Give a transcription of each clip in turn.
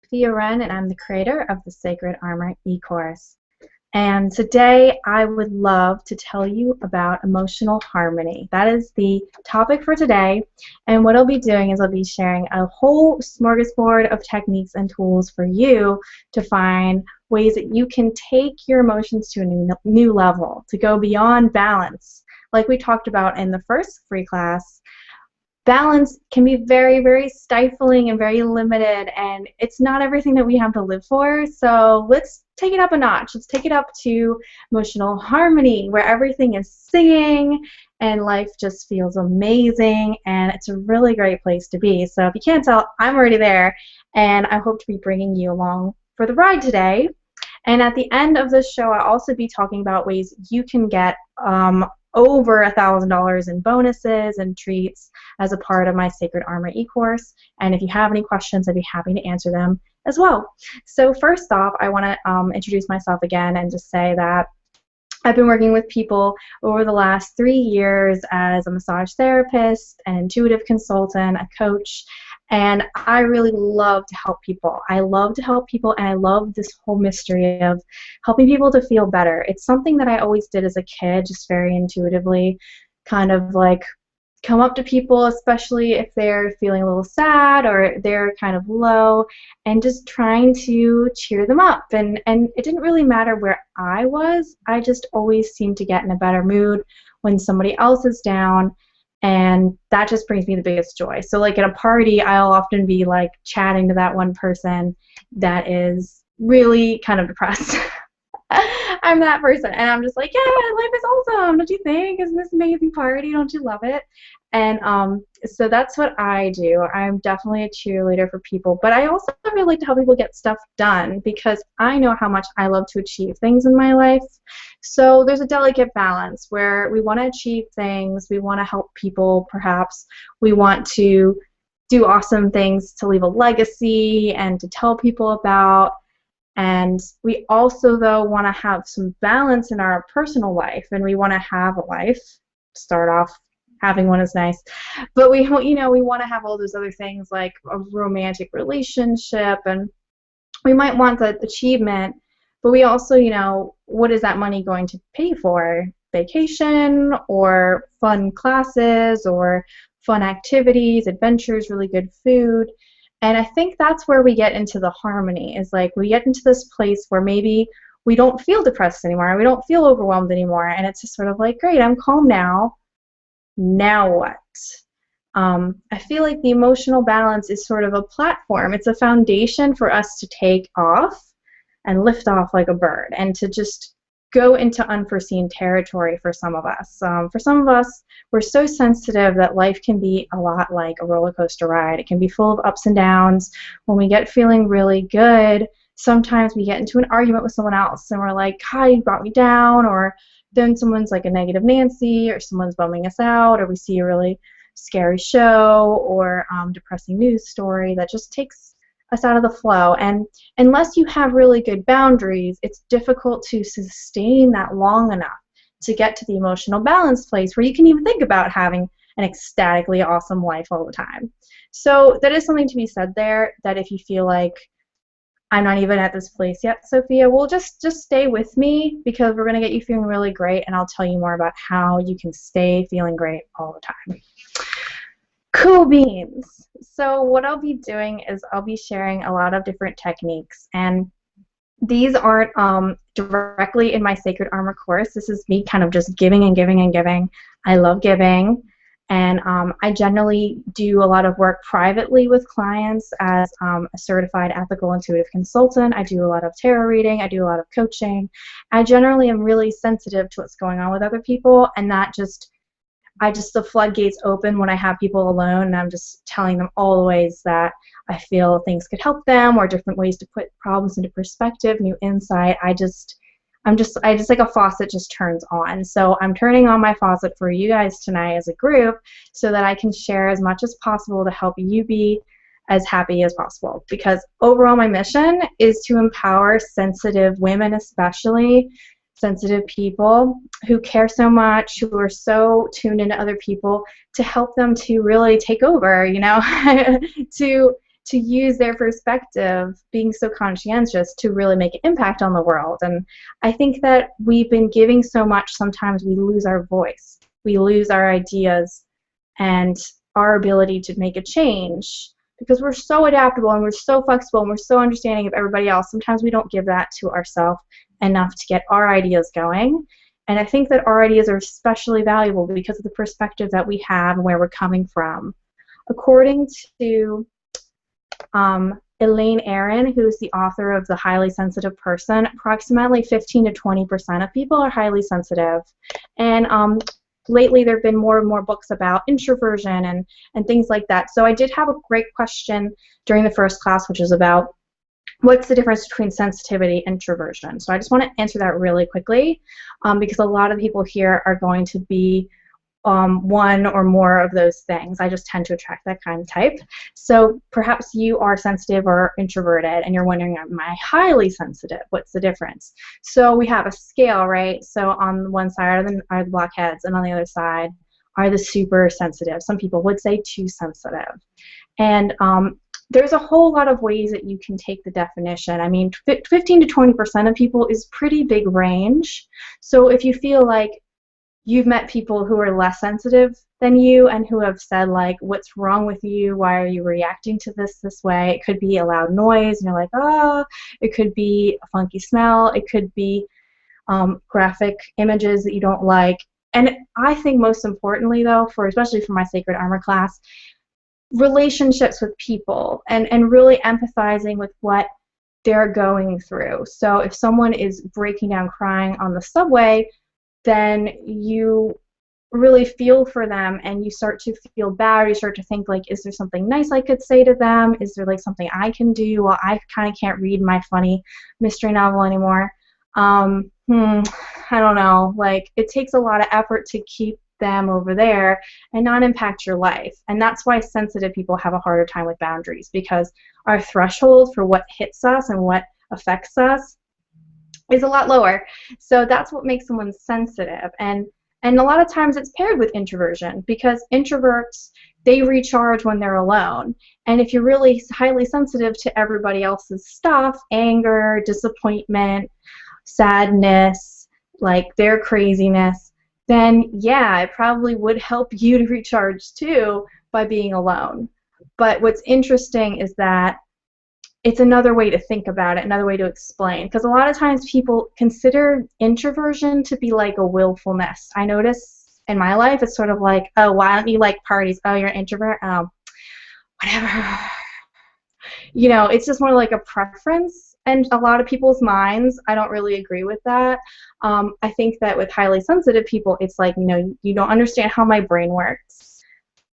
Sofia Wren, and I'm the creator of the Sacred Armor e-course. And today I would love to tell you about emotional harmony. That is the topic for today. And what I'll be doing is I'll be sharing a whole smorgasbord of techniques and tools for you to find ways that you can take your emotions to a new level, to go beyond balance. Like we talked about in the first free class, balance can be very, very stifling and very limited, and it's not everything that we have to live for. So let's take it up a notch. Let's take it up to emotional harmony, where everything is singing and life just feels amazing, and it's a really great place to be. So if you can't tell, I'm already there, and I hope to be bringing you along for the ride today. And at the end of this show, I'll also be talking about ways you can get over $1,000 in bonuses and treats as a part of my Sacred Armor e-course. And if you have any questions, I'd be happy to answer them as well. So first off, I want to introduce myself again and just say that I've been working with people over the last 3 years as a massage therapist, an intuitive consultant, a coach, and I really love to help people. I love to help people, and I love this whole mystery of helping people to feel better. It's something that I always did as a kid, just very intuitively, kind of like come up to people, especially if they're feeling a little sad or they're kind of low, and just trying to cheer them up. And it didn't really matter where I was. I just always seemed to get in a better mood when somebody else is down, and that just brings me the biggest joy. So like at a party, I'll often be like chatting to that one person that is really kind of depressed. I'm that person, and I'm just like, yeah, life is awesome, don't you think? Isn't this an amazing party? Don't you love it? And so that's what I do. I'm definitely a cheerleader for people, but I also really like to help people get stuff done, because I know how much I love to achieve things in my life. So there's a delicate balance where we want to achieve things, we want to help people, perhaps we want to do awesome things to leave a legacy and to tell people about. And we also, though, want to have some balance in our personal life, and we want to have a life. Start off, having one is nice, but we want to have all those other things like a romantic relationship, and we might want the achievement, but we also, what is that money going to pay for? Vacation or fun classes or fun activities, adventures, really good food. And I think that's where we get into the harmony, is like we get into this place where maybe we don't feel depressed anymore, we don't feel overwhelmed anymore, and it's just sort of like, great, I'm calm now. Now what? I feel like the emotional balance is sort of a platform. It's a foundation for us to take off and lift off like a bird, and to just go into unforeseen territory for some of us. For some of us, we're so sensitive that life can be a lot like a roller coaster ride. It can be full of ups and downs. When we get feeling really good, sometimes we get into an argument with someone else, and we're like, hi, you brought me down, or then someone's like a negative Nancy, or someone's bumming us out, or we see a really scary show or depressing news story that just takes us out of the flow. And unless you have really good boundaries, it's difficult to sustain that long enough to get to the emotional balance place where you can even think about having an ecstatically awesome life all the time. So that is something to be said there, that if you feel like I'm not even at this place yet, Sophia, well, just stay with me, because we're going to get you feeling really great, and I'll tell you more about how you can stay feeling great all the time. Cool beans. So what I'll be doing is I'll be sharing a lot of different techniques, and these aren't directly in my Sacred Armor course. This is me kind of just giving and giving and giving. I love giving, and I generally do a lot of work privately with clients as a certified ethical intuitive consultant. I do a lot of tarot reading. I do a lot of coaching. I generally am really sensitive to what's going on with other people, and that the floodgates open when I have people alone, and I'm just telling them all the ways that I feel things could help them, or different ways to put problems into perspective, new insight. I just like a faucet just turns on. So I'm turning on my faucet for you guys tonight as a group, so that I can share as much as possible to help you be as happy as possible. Because overall, my mission is to empower sensitive women, especially sensitive people who care so much, who are so tuned into other people, to help them to really take over, to to use their perspective, being so conscientious, to really make an impact on the world. And I think that we've been giving so much, sometimes we lose our voice. We lose our ideas and our ability to make a change because we're so adaptable and we're so flexible and we're so understanding of everybody else. Sometimes we don't give that to ourselves enough to get our ideas going. And I think that our ideas are especially valuable because of the perspective that we have and where we're coming from. According to Elaine Aron, who's the author of The Highly Sensitive Person, approximately 15 to 20% of people are highly sensitive. And lately there have been more and more books about introversion and things like that. So I did have a great question during the first class, which is about what's the difference between sensitivity and introversion. So I just want to answer that really quickly because a lot of people here are going to be one or more of those things. I just tend to attract that kind of type. So perhaps you are sensitive or introverted and you're wondering, am I highly sensitive? What's the difference? So we have a scale, right? So on one side are the blockheads and on the other side are the super sensitive. Some people would say too sensitive. And there's a whole lot of ways that you can take the definition. I mean, 15 to 20% of people is pretty big range. So if you feel like you've met people who are less sensitive than you and who have said, like, what's wrong with you? Why are you reacting to this way? It could be a loud noise, and you're like, oh. It could be a funky smell. It could be graphic images that you don't like. And I think most importantly, though, especially for my Sacred Armor class, relationships with people and really empathizing with what they're going through. So if someone is breaking down crying on the subway, then you really feel for them and you start to feel bad, or you start to think, like, is there something nice I could say to them? Is there like something I can do? Well, I kind of can't read my funny mystery novel anymore. I don't know. Like, it takes a lot of effort to keep them over there and not impact your life. And that's why sensitive people have a harder time with boundaries, because our threshold for what hits us and what affects us is a lot lower. So that's what makes someone sensitive. And a lot of times it's paired with introversion, because introverts, they recharge when they're alone. And if you're really highly sensitive to everybody else's stuff, anger, disappointment, sadness, like their craziness, then yeah, it probably would help you to recharge too by being alone. But what's interesting is that it's another way to think about it, another way to explain. Because a lot of times people consider introversion to be like a willfulness. I notice in my life it's sort of like, oh, why don't you like parties? Oh, you're an introvert? Oh, whatever. You know, it's just more like a preference. And a lot of people's minds, I don't really agree with that. I think that with highly sensitive people, it's like, no, you don't understand how my brain works.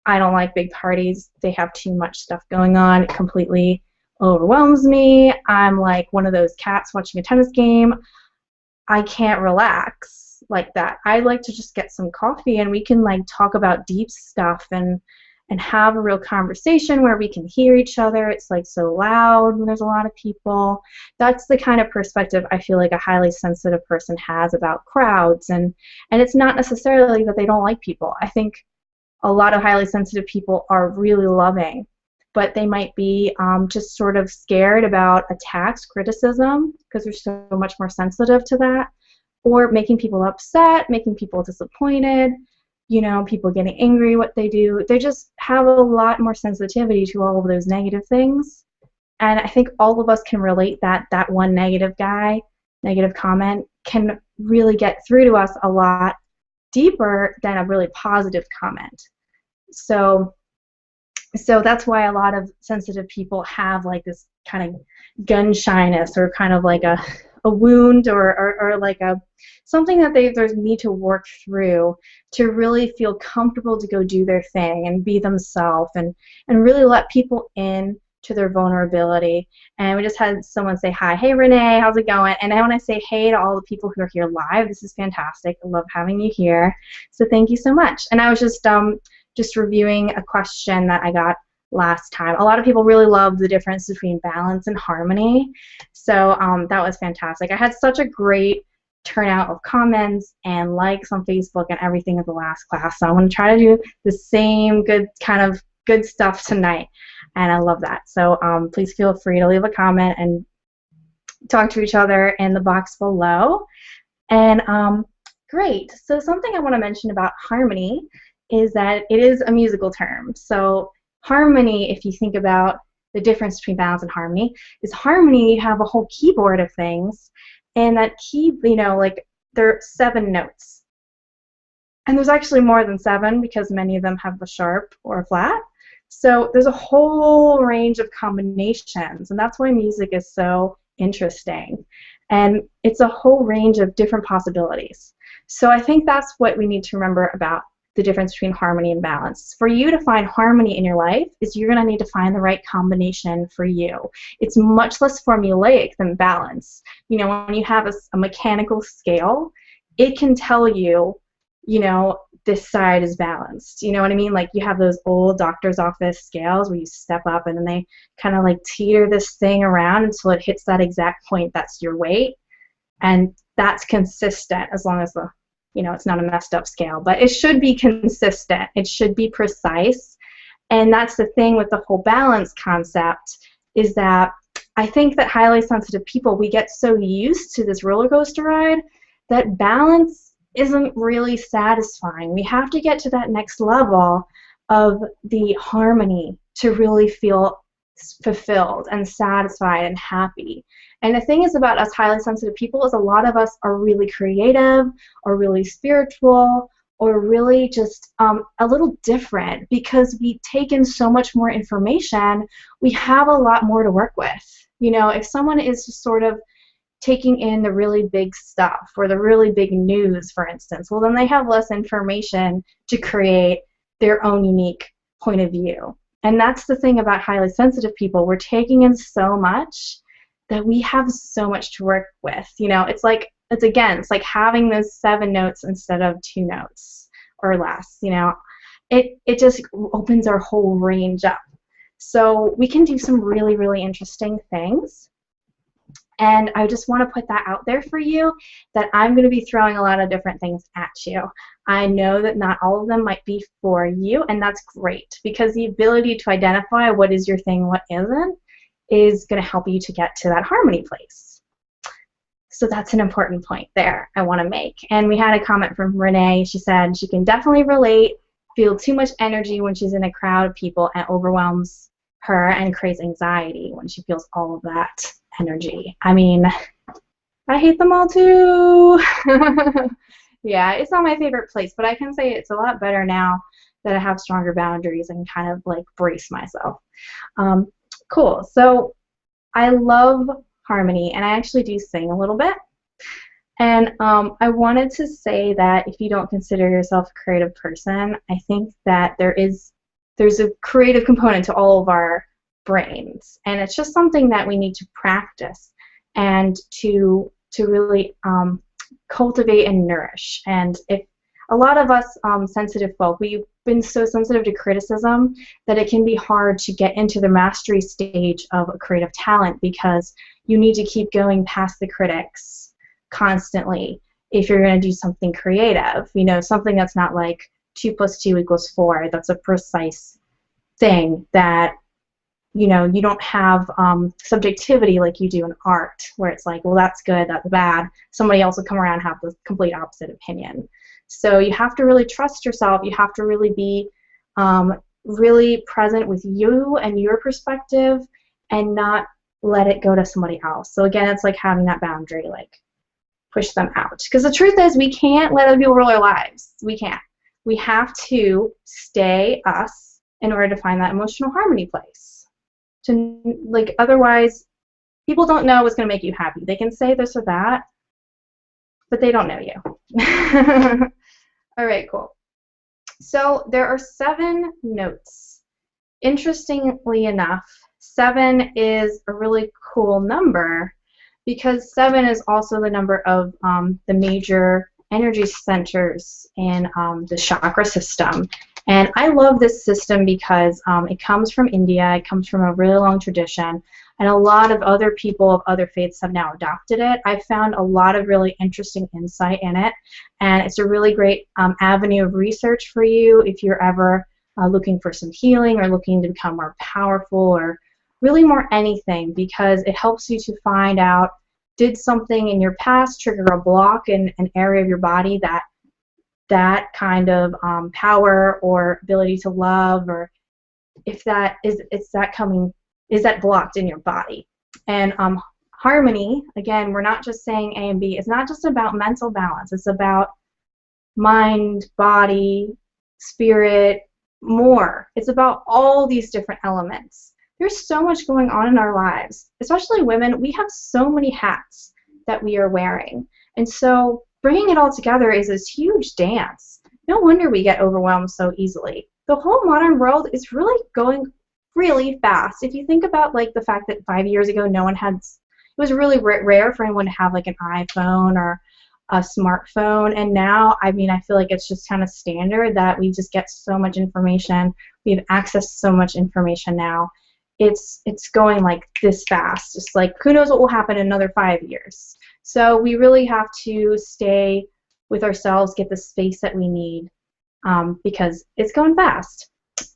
I don't like big parties. They have too much stuff going on. It completely overwhelms me. I'm like one of those cats watching a tennis game. I can't relax like that. I like to just get some coffee and we can like talk about deep stuff and have a real conversation where we can hear each other. It's like so loud when there's a lot of people. That's the kind of perspective I feel like a highly sensitive person has about crowds. And it's not necessarily that they don't like people. I think a lot of highly sensitive people are really loving, but they might be just sort of scared about attacks, criticism, because they're so much more sensitive to that, or making people upset, making people disappointed, you know, people getting angry, what they do. They just have a lot more sensitivity to all of those negative things. And I think all of us can relate that one negative comment can really get through to us a lot deeper than a really positive comment. So that's why a lot of sensitive people have like this kind of gun shyness, or kind of like a wound, or like something that they need to work through to really feel comfortable to go do their thing and be themselves and really let people in to their vulnerability. And we just had someone say hi. Hey Renee, how's it going? And I want to say hey to all the people who are here live. This is fantastic. I love having you here. So thank you so much. And I was just reviewing a question that I got last time. A lot of people really love the difference between balance and harmony. So that was fantastic. I had such a great turnout of comments and likes on Facebook and everything at the last class. So I'm going to try to do the same good stuff tonight. and I love that. So please feel free to leave a comment and talk to each other in the box below. And great. So something I want to mention about harmony is that it is a musical term. So harmony, if you think about the difference between balance and harmony, is harmony, you have a whole keyboard of things, and that key, like there are 7 notes. And there's actually more than 7 because many of them have a sharp or a flat. So there's a whole range of combinations, and that's why music is so interesting. And it's a whole range of different possibilities. So I think that's what we need to remember about the difference between harmony and balance. For you to find harmony in your life is you're going to need to find the right combination for you. It's much less formulaic than balance. When you have a mechanical scale, it can tell you, this side is balanced. You know what I mean? Like you have those old doctor's office scales where you step up and then they kind of like teeter this thing around until it hits that exact point. That's your weight. And that's consistent as long as it's not a messed up scale, but it should be consistent. It should be precise. And that's the thing with the whole balance concept, is that I think that highly sensitive people, we get so used to this roller coaster ride that balance isn't really satisfying. We have to get to that next level of the harmony to really feel fulfilled and satisfied and happy. And the thing is about us highly sensitive people is a lot of us are really creative or really spiritual or really just a little different because we take in so much more information. We have a lot more to work with. If someone is just sort of taking in the really big stuff or the really big news, for instance, well, then they have less information to create their own unique point of view. And that's the thing about highly sensitive people. We're taking in so much that we have so much to work with. It's like having those 7 notes instead of 2 notes or less. It just opens our whole range up. So we can do some really, really interesting things. And I just want to put that out there for you, that I'm going to be throwing a lot of different things at you. I know that not all of them might be for you, and that's great, because the ability to identify what is your thing, what isn't, is going to help you to get to that harmony place. So that's an important point there I want to make. And we had a comment from Renee. She said she can definitely relate, feel too much energy when she's in a crowd of people and overwhelms her and creates anxiety when she feels all of that energy. I mean, I hate them all too. Yeah, it's not my favorite place, but I can say it's a lot better now that I have stronger boundaries and kind of like brace myself. Cool. So I love harmony, and I actually do sing a little bit. And I wanted to say that if you don't consider yourself a creative person, I think that there's a creative component to all of our brains, and it's just something that we need to practice and to really cultivate and nourish. And if a lot of us sensitive folk, we've been so sensitive to criticism that it can be hard to get into the mastery stage of a creative talent, because you need to keep going past the critics constantly if you're going to do something creative. Something that's not like 2 + 2 = 4. That's a precise thing that you don't have subjectivity like you do in art, where it's like, well, that's good, that's bad. Somebody else will come around and have the complete opposite opinion. So you have to really trust yourself. You have to really be really present with you and your perspective and not let it go to somebody else. So again, it's like having that boundary, like push them out. Because the truth is, we can't let other people rule our lives. We can't. We have to stay us in order to find that emotional harmony place. Otherwise, people don't know what's going to make you happy. They can say this or that, but they don't know you. All right, cool. So there are 7 notes. Interestingly enough, 7 is a really cool number because 7 is also the number of the major energy centers in the chakra system. And I love this system because it comes from India, it comes from a really long tradition, and a lot of other people of other faiths have now adopted it. I've found a lot of really interesting insight in it, and it's a really great avenue of research for you if you're ever looking for some healing or looking to become more powerful or really more anything, because it helps you to find out, did something in your past trigger a block in an area of your body that kind of power or ability to love, or if that is that blocked in your body. And harmony, again, we're not just saying A and B. It's not just about mental balance. It's about mind, body, spirit, more. It's about all these different elements. There's so much going on in our lives, especially women. We have so many hats that we are wearing. And so bringing it all together is this huge dance. No wonder we get overwhelmed so easily. The whole modern world is really going really fast. If you think about like the fact that 5 years ago no one had, it was really rare for anyone to have like an iPhone or a smartphone, and now, I mean, I feel like it's just kind of standard that we just get so much information. We have access to so much information now. It's going like this fast. Just like, who knows what will happen in another 5 years. So we really have to stay with ourselves, get the space that we need, because it's going fast.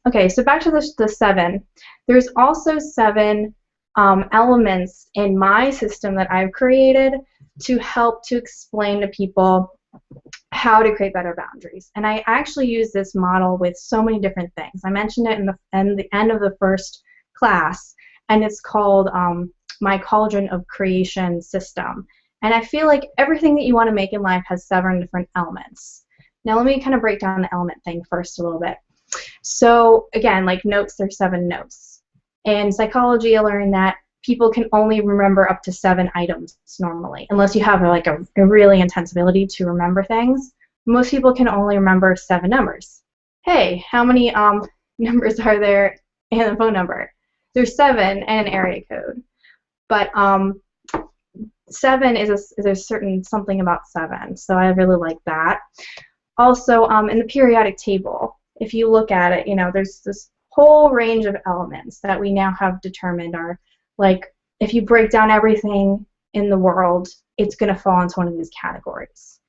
Okay, so back to the 7. There's also 7 elements in my system that I've created to help to explain to people how to create better boundaries. And I actually use this model with so many different things. I mentioned it in the end of the first class, and it's called my Cauldron of Creation system. And I feel like everything that you want to make in life has 7 different elements. Now let me kind of break down the element thing first a little bit. So again, like notes, there's 7 notes. In psychology, I learned that people can only remember up to 7 items normally, unless you have like a really intense ability to remember things. Most people can only remember 7 numbers. Hey, how many numbers are there in the phone number? There's 7 and an area code. But 7 is a certain something about 7, so I really like that. Also, in the periodic table, if you look at it, you know, there's this whole range of elements that we now have determined are, like, if you break down everything in the world, it's going to fall into one of these categories.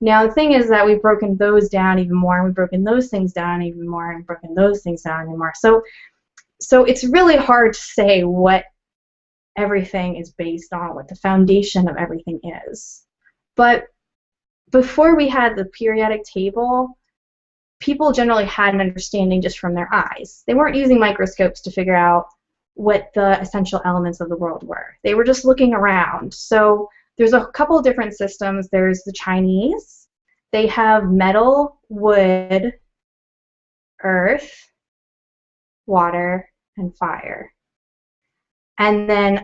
Now, the thing is that we've broken those down even more, and we've broken those things down even more, and broken those things down even more. So it's really hard to say what everything is based on, what the foundation of everything is. But before we had the periodic table, people generally had an understanding just from their eyes. They weren't using microscopes to figure out what the essential elements of the world were. They were just looking around. So there's a couple of different systems. There's the Chinese. They have metal, wood, earth, water, and fire. And then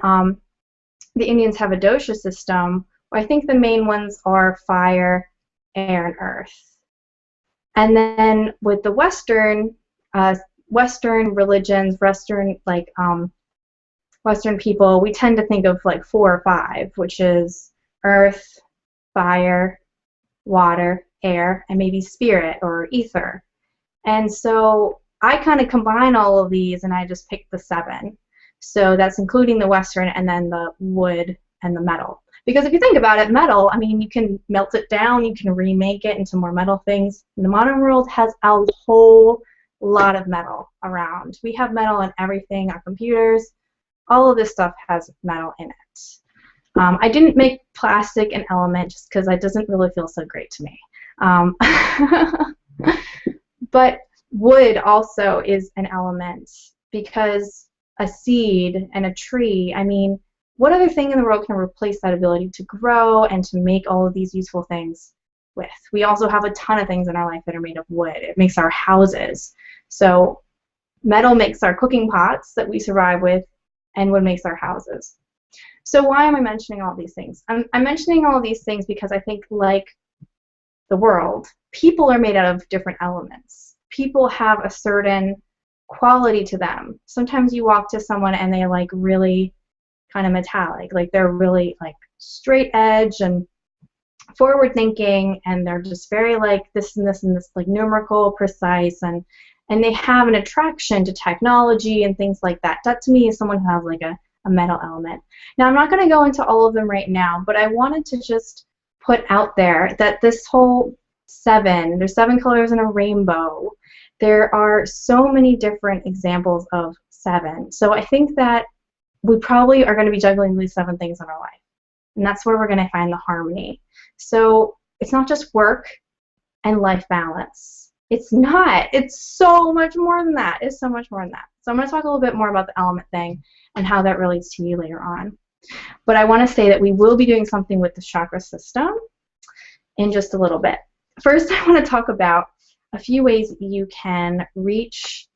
the Indians have a dosha system, where I think the main ones are fire, air, and earth. And then with the Western religions, Western people, we tend to think of like 4 or 5, which is earth, fire, water, air, and maybe spirit or ether. And so I kind of combine all of these, and I just picked the 7. So that's including the Western and then the wood and the metal. Because if you think about it, metal, I mean, you can melt it down, you can remake it into more metal things. And the modern world has a whole lot of metal around. We have metal in everything, our computers, all of this stuff has metal in it. I didn't make plastic an element just because it doesn't really feel so great to me. But wood also is an element, because a seed and a tree, I mean, what other thing in the world can replace that ability to grow and to make all of these useful things with? We also have a ton of things in our life that are made of wood. It makes our houses. So metal makes our cooking pots that we survive with, and wood makes our houses. So why am I mentioning all these things? I'm mentioning all these things because I think, like the world, people are made out of different elements. People have a certain quality to them. Sometimes you walk to someone and they're like really kind of metallic, like they're really like straight edge and forward thinking, and they're just very like this and this and this, like numerical, precise, and they have an attraction to technology and things like that. That to me is someone who has like a metal element. Now I'm not going to go into all of them right now, but I wanted to just put out there that this whole 7, there's 7 colors in a rainbow, There are so many different examples of 7. So I think that we probably are going to be juggling these 7 things in our life. And that's where we're going to find the harmony. So it's not just work and life balance. It's not. It's so much more than that. It's so much more than that. So I'm going to talk a little bit more about the element thing and how that relates to you later on. But I want to say that we will be doing something with the chakra system in just a little bit. First, I want to talk about a few ways that you can reach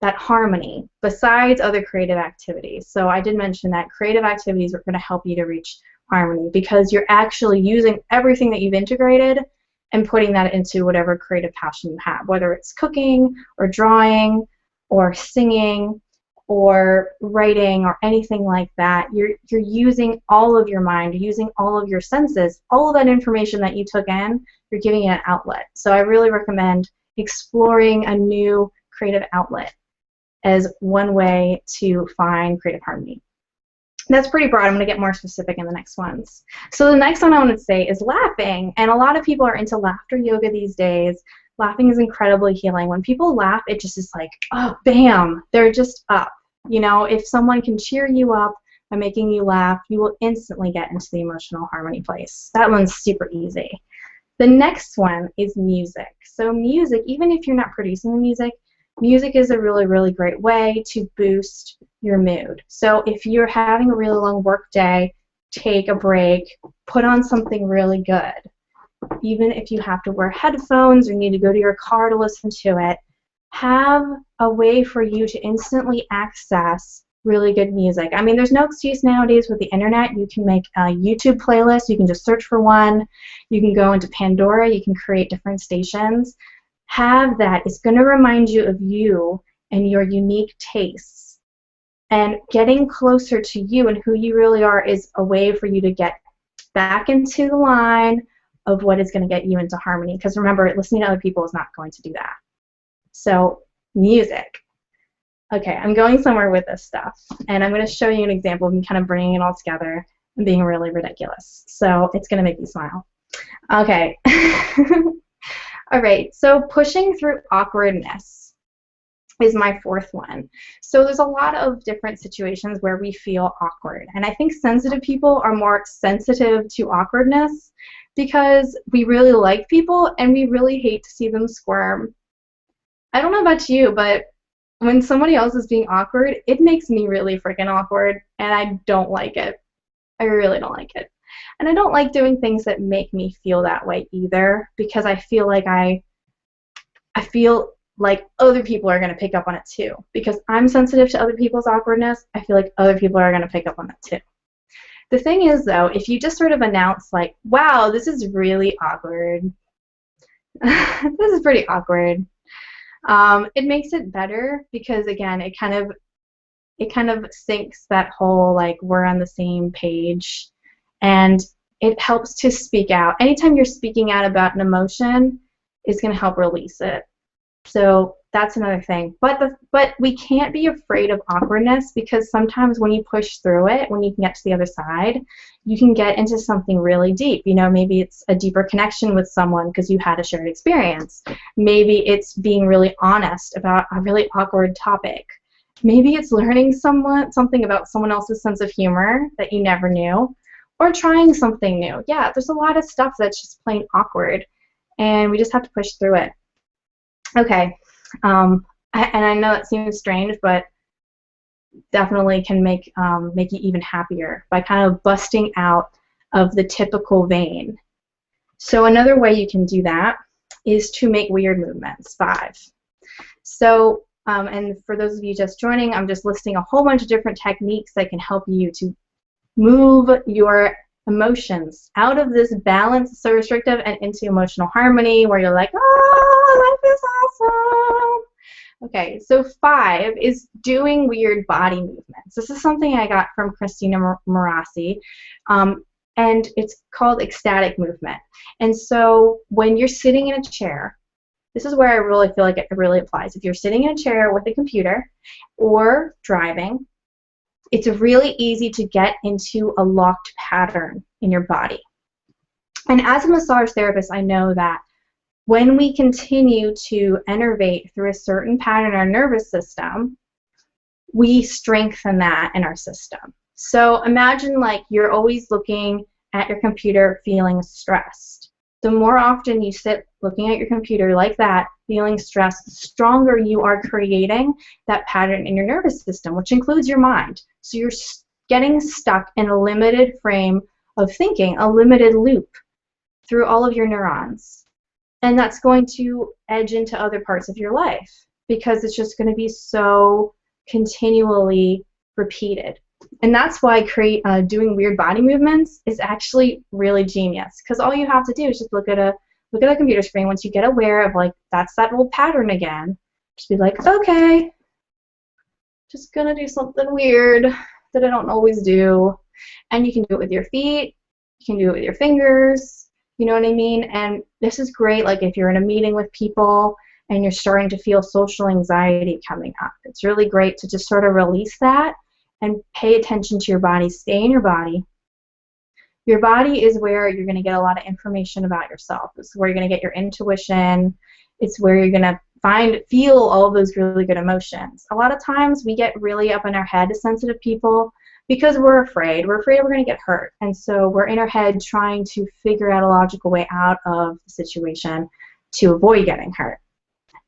that harmony besides other creative activities. So I did mention that creative activities are going to help you to reach harmony because you're actually using everything that you've integrated and putting that into whatever creative passion you have, whether it's cooking or drawing or singing or writing or anything like that. You're using all of your mind, you're using all of your senses, all of that information that you took in, you're giving it an outlet. So I really recommend exploring a new creative outlet as one way to find creative harmony. That's pretty broad. I'm going to get more specific in the next ones. So the next one I want to say is laughing. And a lot of people are into laughter yoga these days. Laughing is incredibly healing. When people laugh, it just is like, oh, bam, they're just up. You know, if someone can cheer you up by making you laugh, you will instantly get into the emotional harmony place. That one's super easy. The next one is music. So music, even if you're not producing the music, music is a really, really great way to boost your mood. So if you're having a really long work day, take a break, put on something really good. Even if you have to wear headphones or need to go to your car to listen to it, have a way for you to instantly access really good music. I mean, there's no excuse nowadays with the internet. You can make a YouTube playlist. You can just search for one. You can go into Pandora. You can create different stations. Have that. It's going to remind you of you and your unique tastes. And getting closer to you and who you really are is a way for you to get back into the line of what is going to get you into harmony. Because remember, listening to other people is not going to do that. So, music. Okay, I'm going somewhere with this stuff. And I'm going to show you an example of me kind of bringing it all together and being really ridiculous. So, it's going to make you smile. Okay. All right, so pushing through awkwardness is my 4th one. So there's a lot of different situations where we feel awkward. And I think sensitive people are more sensitive to awkwardness because we really like people and we really hate to see them squirm. I don't know about you, but when somebody else is being awkward, it makes me really freaking awkward, and I don't like it. I really don't like it. And I don't like doing things that make me feel that way either, because I feel like other people are going to pick up on it too. Because I'm sensitive to other people's awkwardness, I feel like other people are going to pick up on that too. The thing is, though, if you just sort of announce like, wow, this is really awkward. This is pretty awkward. It makes it better because, again, it kind of sinks that whole, like, we're on the same page. And it helps to speak out. Anytime you're speaking out about an emotion, it's going to help release it. So that's another thing. But we can't be afraid of awkwardness because sometimes when you push through it, when you can get to the other side, you can get into something really deep. You know, maybe it's a deeper connection with someone because you had a shared experience. Maybe it's being really honest about a really awkward topic. Maybe it's learning something about someone else's sense of humor that you never knew. Or trying something new. Yeah, there's a lot of stuff that's just plain awkward, and we just have to push through it. Okay, and I know that seems strange, but definitely can make you even happier by kind of busting out of the typical vein. So another way you can do that is to make weird movements. 5. So, and for those of you just joining, I'm just listing a whole bunch of different techniques that can help you to move your emotions out of this balance, so restrictive, and into emotional harmony where you're like, oh, life is awesome. Okay, so 5 is doing weird body movements. This is something I got from Christina Marassi, and it's called ecstatic movement. And so when you're sitting in a chair, this is where I really feel like it really applies. If you're sitting in a chair with a computer or driving, it's really easy to get into a locked pattern in your body. And as a massage therapist, I know that when we continue to innervate through a certain pattern in our nervous system, we strengthen that in our system. So imagine like you're always looking at your computer feeling stressed. The more often you sit looking at your computer like that, feeling stressed, the stronger you are creating that pattern in your nervous system, which includes your mind. So you're getting stuck in a limited frame of thinking, a limited loop through all of your neurons. And that's going to edge into other parts of your life because it's just going to be so continually repeated. And that's why doing weird body movements is actually really genius, because all you have to do is just look at a computer screen. Once you get aware of like that's that old pattern again, just be like, okay, just gonna do something weird that I don't always do. And you can do it with your feet, you can do it with your fingers, you know what I mean? And this is great like if you're in a meeting with people and you're starting to feel social anxiety coming up. It's really great to just sort of release that and pay attention to your body. Stay in your body. Your body is where you're going to get a lot of information about yourself. It's where you're going to get your intuition. It's where you're going to feel all of those really good emotions. A lot of times we get really up in our head as sensitive people because we're afraid. We're afraid we're going to get hurt. And so we're in our head trying to figure out a logical way out of the situation to avoid getting hurt.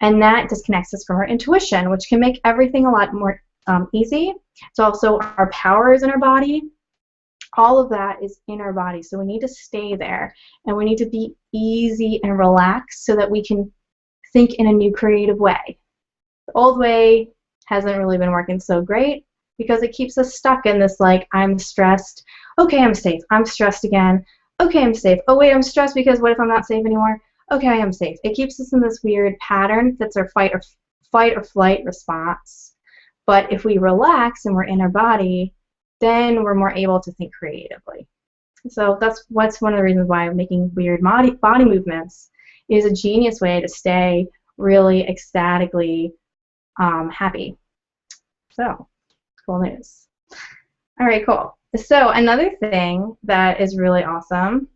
And that disconnects us from our intuition, which can make everything a lot more easy. It's also our power is in our body. All of that is in our body. So we need to stay there. And we need to be easy and relaxed so that we can think in a new creative way. The old way hasn't really been working so great because it keeps us stuck in this like, I'm stressed. Okay, I'm safe. I'm stressed again. Okay, I'm safe. Oh wait, I'm stressed because what if I'm not safe anymore? Okay, I am safe. It keeps us in this weird pattern that's our fight or flight response. But if we relax and we're in our body, then we're more able to think creatively. So that's one of the reasons why making weird body movements is a genius way to stay really ecstatically happy. So, cool news. All right, cool. So another thing that is really awesome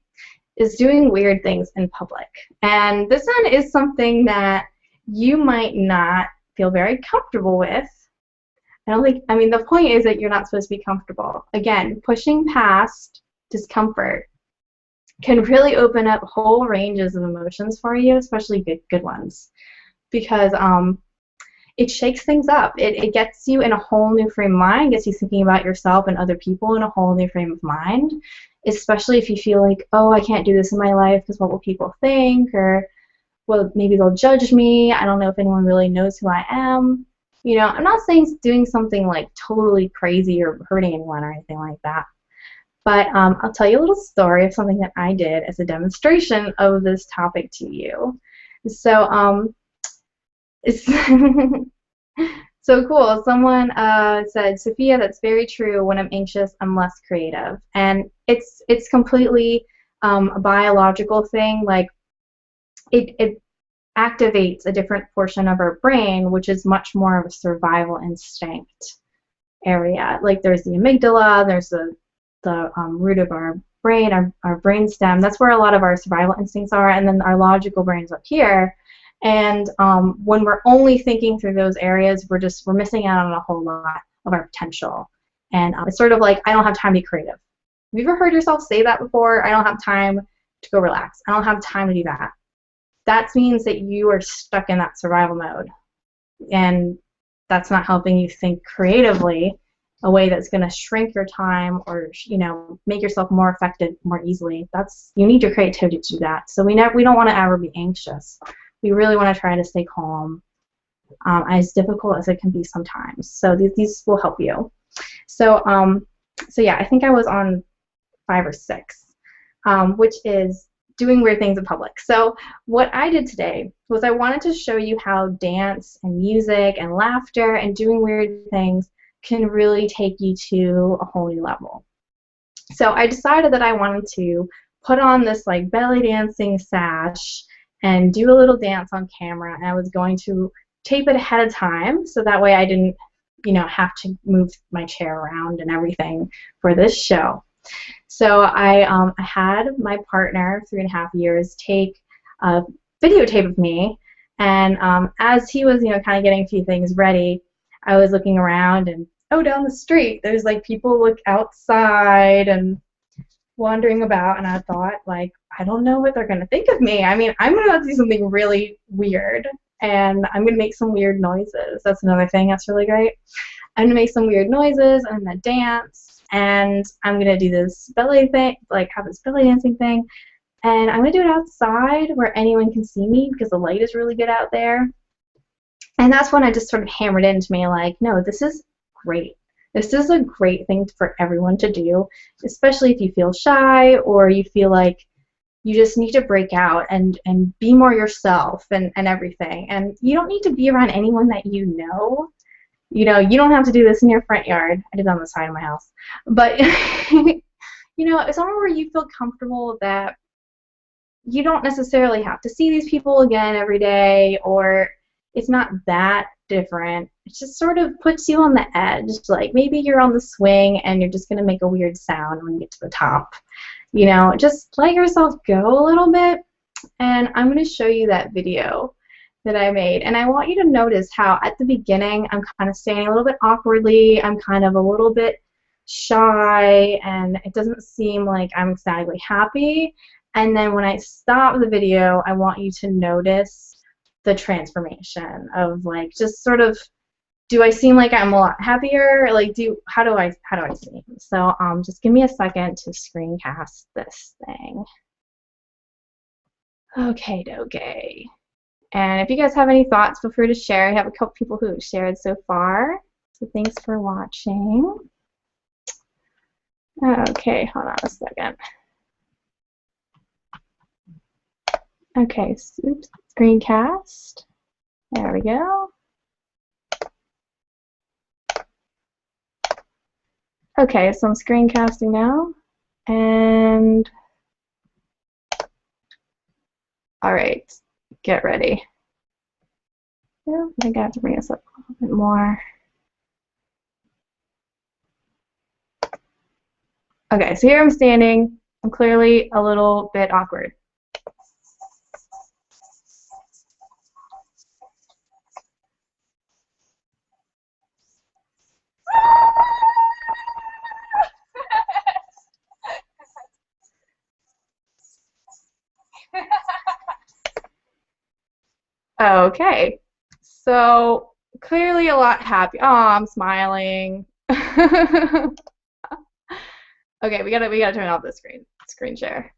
is doing weird things in public. And this one is something that you might not feel very comfortable with. I mean, the point is that you're not supposed to be comfortable. Again, pushing past discomfort can really open up whole ranges of emotions for you, especially good ones, because it shakes things up. It gets you in a whole new frame of mind, gets you thinking about yourself and other people in a whole new frame of mind, especially if you feel like, oh, I can't do this in my life because what will people think, or, well, maybe they'll judge me. I don't know if anyone really knows who I am. You know, I'm not saying doing something like totally crazy or hurting anyone or anything like that. But I'll tell you a little story of something that I did as a demonstration of this topic to you. So it's so cool. Someone said, Sophia, that's very true. When I'm anxious, I'm less creative. And it's completely a biological thing. Like it activates a different portion of our brain, which is much more of a survival instinct area. Like there's the amygdala, there's the root of our brain, our brain stem. That's where a lot of our survival instincts are, and then our logical brain's up here. And when we're only thinking through those areas, we're missing out on a whole lot of our potential. And it's sort of like, I don't have time to be creative. Have you ever heard yourself say that before? I don't have time to go relax. I don't have time to do that. That means that you are stuck in that survival mode, and that's not helping you think creatively, a way that's going to shrink your time or, you know, make yourself more effective more easily. You need your creativity to do that. So we don't want to ever be anxious. We really want to try to stay calm, as difficult as it can be sometimes. So these will help you. So yeah, I think I was on 5 or 6, which is doing weird things in public. So what I did today was I wanted to show you how dance and music and laughter and doing weird things can really take you to a whole new level. So I decided that I wanted to put on this like belly dancing sash and do a little dance on camera, and I was going to tape it ahead of time so that way I didn't, you know, have to move my chair around and everything for this show. So I had my partner, 3.5 years, take videotape of me. And as he was, kind of getting a few things ready, I was looking around, and oh, down the street, there's like people look outside and wandering about, and I thought, like, I don't know what they're gonna think of me. I mean, I'm gonna do something really weird, and I'm gonna make some weird noises. That's another thing that's really great. I'm gonna make some weird noises, I'm gonna dance, and I'm gonna do this belly thing, like have this belly dancing thing, and I'm gonna do it outside where anyone can see me because the light is really good out there. And that's when I just sort of hammered into me, like, no, this is great. This is a great thing for everyone to do, especially if you feel shy or you feel like you just need to break out and be more yourself and everything. And you don't need to be around anyone that you know. You don't have to do this in your front yard. I did it on the side of my house. But, somewhere where you feel comfortable that you don't necessarily have to see these people again every day, or it's not that different. It just sort of puts you on the edge. Like maybe you're on the swing and you're just going to make a weird sound when you get to the top. Just let yourself go a little bit. And I'm going to show you that video that I made. And I want you to notice how at the beginning I'm kind of standing a little bit awkwardly. I'm kind of a little bit shy, and it doesn't seem like I'm ecstatically happy. And then when I stop the video, I want you to notice the transformation of, like, just sort of, do I seem like I'm a lot happier? Like, how do I seem? So just give me a second to screencast this thing. Okay, dokie. And if you guys have any thoughts, feel free to share. I have a couple people who have shared so far. So thanks for watching. Okay, hold on a second. Okay, oops, screencast. There we go. Okay, so I'm screencasting now. And all right, get ready. I think I have to bring this up a little bit more. Okay, so here I'm standing. I'm clearly a little bit awkward. Okay, so clearly a lot happy. Oh, I'm smiling. Okay, we gotta turn off the screen share.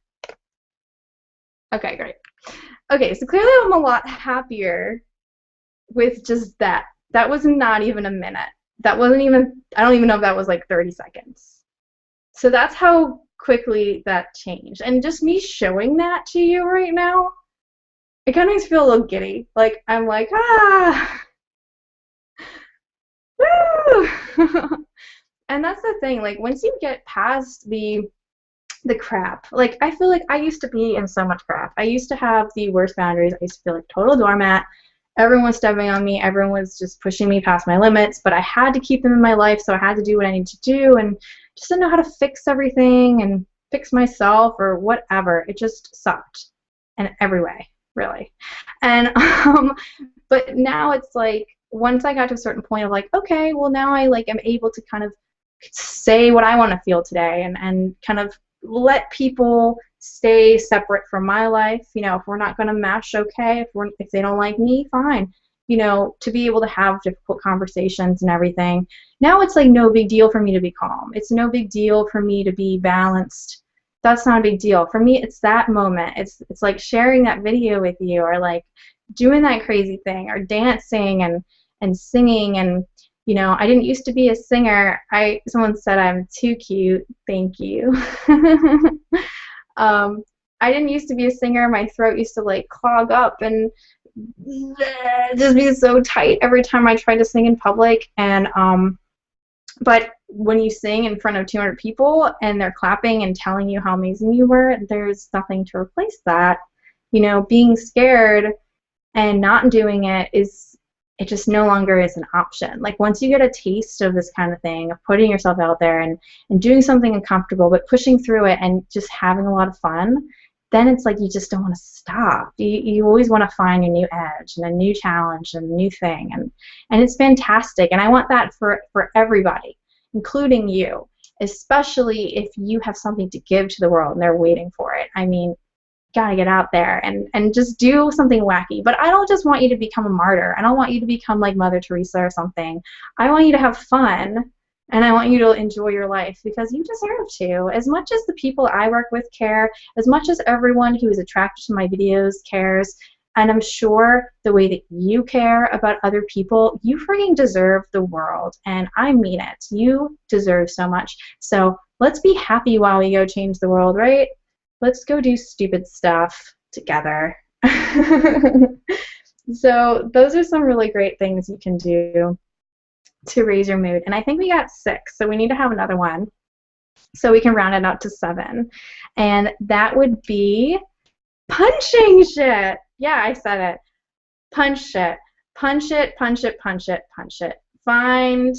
Okay, great. Okay, so clearly I'm a lot happier with just that. That was not even a minute. That wasn't even, I don't even know if that was like 30 seconds. So that's how quickly that changed. And just me showing that to you right now, it kind of makes me feel a little giddy. Like, I'm like, ah, woo! And that's the thing, like, once you get past the crap, like, I feel like I used to be in so much crap. I used to have the worst boundaries. I used to feel like a total doormat. Everyone was stepping on me. Everyone was just pushing me past my limits, but I had to keep them in my life, so I had to do what I needed to do, and just didn't know how to fix everything and fix myself or whatever. It just sucked in every way, really. And but now it's like, once I got to a certain point of like, okay, well, now I like am able to kind of say what I want to feel today, and kind of let people stay separate from my life. If we're not going to mesh, okay. If they don't like me, fine. To be able to have difficult conversations and everything. Now it's like no big deal for me to be calm. It's no big deal for me to be balanced. That's not a big deal. For me, it's that moment. It's like sharing that video with you, or like doing that crazy thing, or dancing and singing. And I didn't used to be a singer. Someone said I'm too cute. Thank you. I didn't used to be a singer. My throat used to like clog up and just be so tight every time I tried to sing in public. And but when you sing in front of 200 people and they're clapping and telling you how amazing you were, there's nothing to replace that. Being scared and not doing it just no longer is an option. Like, once you get a taste of this kind of thing, of putting yourself out there and doing something uncomfortable, but pushing through it and just having a lot of fun, then it's like you just don't want to stop. You always want to find a new edge and a new challenge and a new thing, and it's fantastic. And I want that for everybody, including you, especially if you have something to give to the world and they're waiting for it. I mean, gotta get out there and just do something wacky. But I don't just want you to become a martyr. I don't want you to become like Mother Teresa or something. I want you to have fun, and I want you to enjoy your life, because you deserve to. As much as the people I work with care, as much as everyone who is attracted to my videos cares, and I'm sure the way that you care about other people, you freaking deserve the world. And I mean it. You deserve so much. So let's be happy while we go change the world, right? Let's go do stupid stuff together. So those are some really great things you can do to raise your mood. And I think we got 6, so we need to have another one so we can round it out to 7. And that would be punching shit. Yeah, I said it. Punch shit. Punch it, punch it, punch it, punch it. Find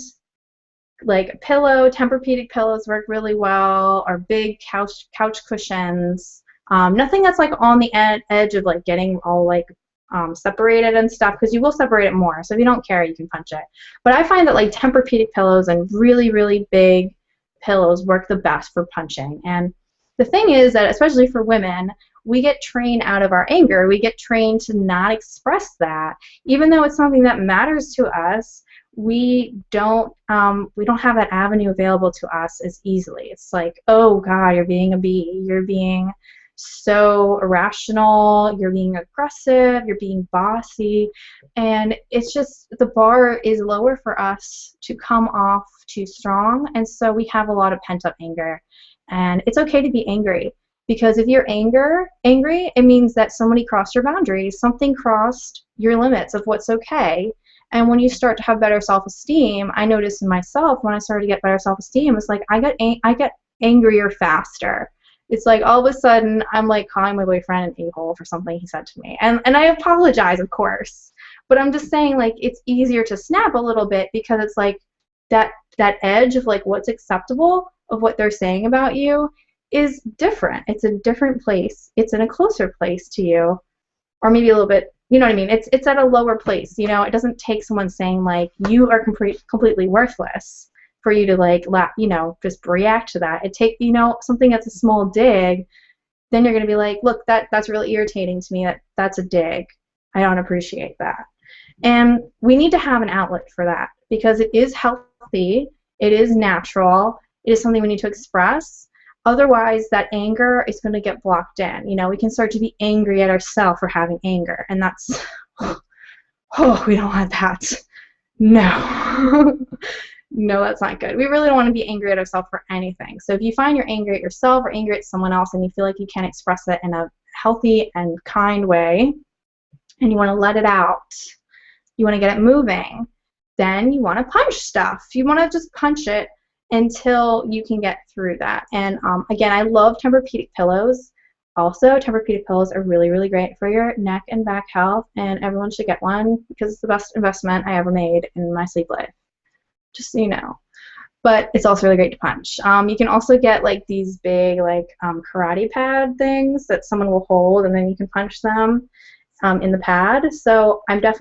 like a pillow. Tempur-Pedic pillows work really well, or big couch cushions. Nothing that's like on the edge of like getting all like separated and stuff, because you will separate it more. So if you don't care, you can punch it. But I find that like Tempur-Pedic pillows and really, really big pillows work the best for punching. And the thing is that, especially for women, we get trained out of our anger. We get trained to not express that, even though it's something that matters to us. We don't have that avenue available to us as easily. It's like, oh God, you're being a bee. You're being so irrational, you're being aggressive, you're being bossy, and it's just, the bar is lower for us to come off too strong, and so we have a lot of pent-up anger. And it's okay to be angry, because if you're angry, it means that somebody crossed your boundaries, something crossed your limits of what's okay. And when you start to have better self-esteem, I noticed in myself when I started to get better self-esteem, it's like I get angrier faster. It's like all of a sudden I'm like calling my boyfriend an a-hole for something he said to me. And I apologize, of course. But I'm just saying, like, it's easier to snap a little bit, because it's like that edge of like what's acceptable of what they're saying about you is different. It's a different place. It's in a closer place to you, or maybe a little bit, you know what I mean? It's at a lower place. You know, it doesn't take someone saying like you are completely worthless for you to like just react to that. It take, something that's a small dig, then you're gonna be like, look, that's really irritating to me. That's a dig. I don't appreciate that. And we need to have an outlet for that, because it is healthy, it is natural, it is something we need to express. Otherwise, that anger is going to get blocked in. We can start to be angry at ourselves for having anger, and that's, we don't want that. No. No, that's not good. We really don't want to be angry at ourselves for anything. So if you find you're angry at yourself or angry at someone else and you feel like you can't express it in a healthy and kind way, and you want to let it out, you want to get it moving, then you want to punch stuff. You want to just punch it until you can get through that. And again, I love Tempur-Pedic pillows. Also, Tempur-Pedic pillows are really, really great for your neck and back health, and everyone should get one, because it's the best investment I ever made in my sleep life. Just so you know. But it's also really great to punch. You can also get like these big like karate pad things that someone will hold, and then you can punch them in the pad. So it's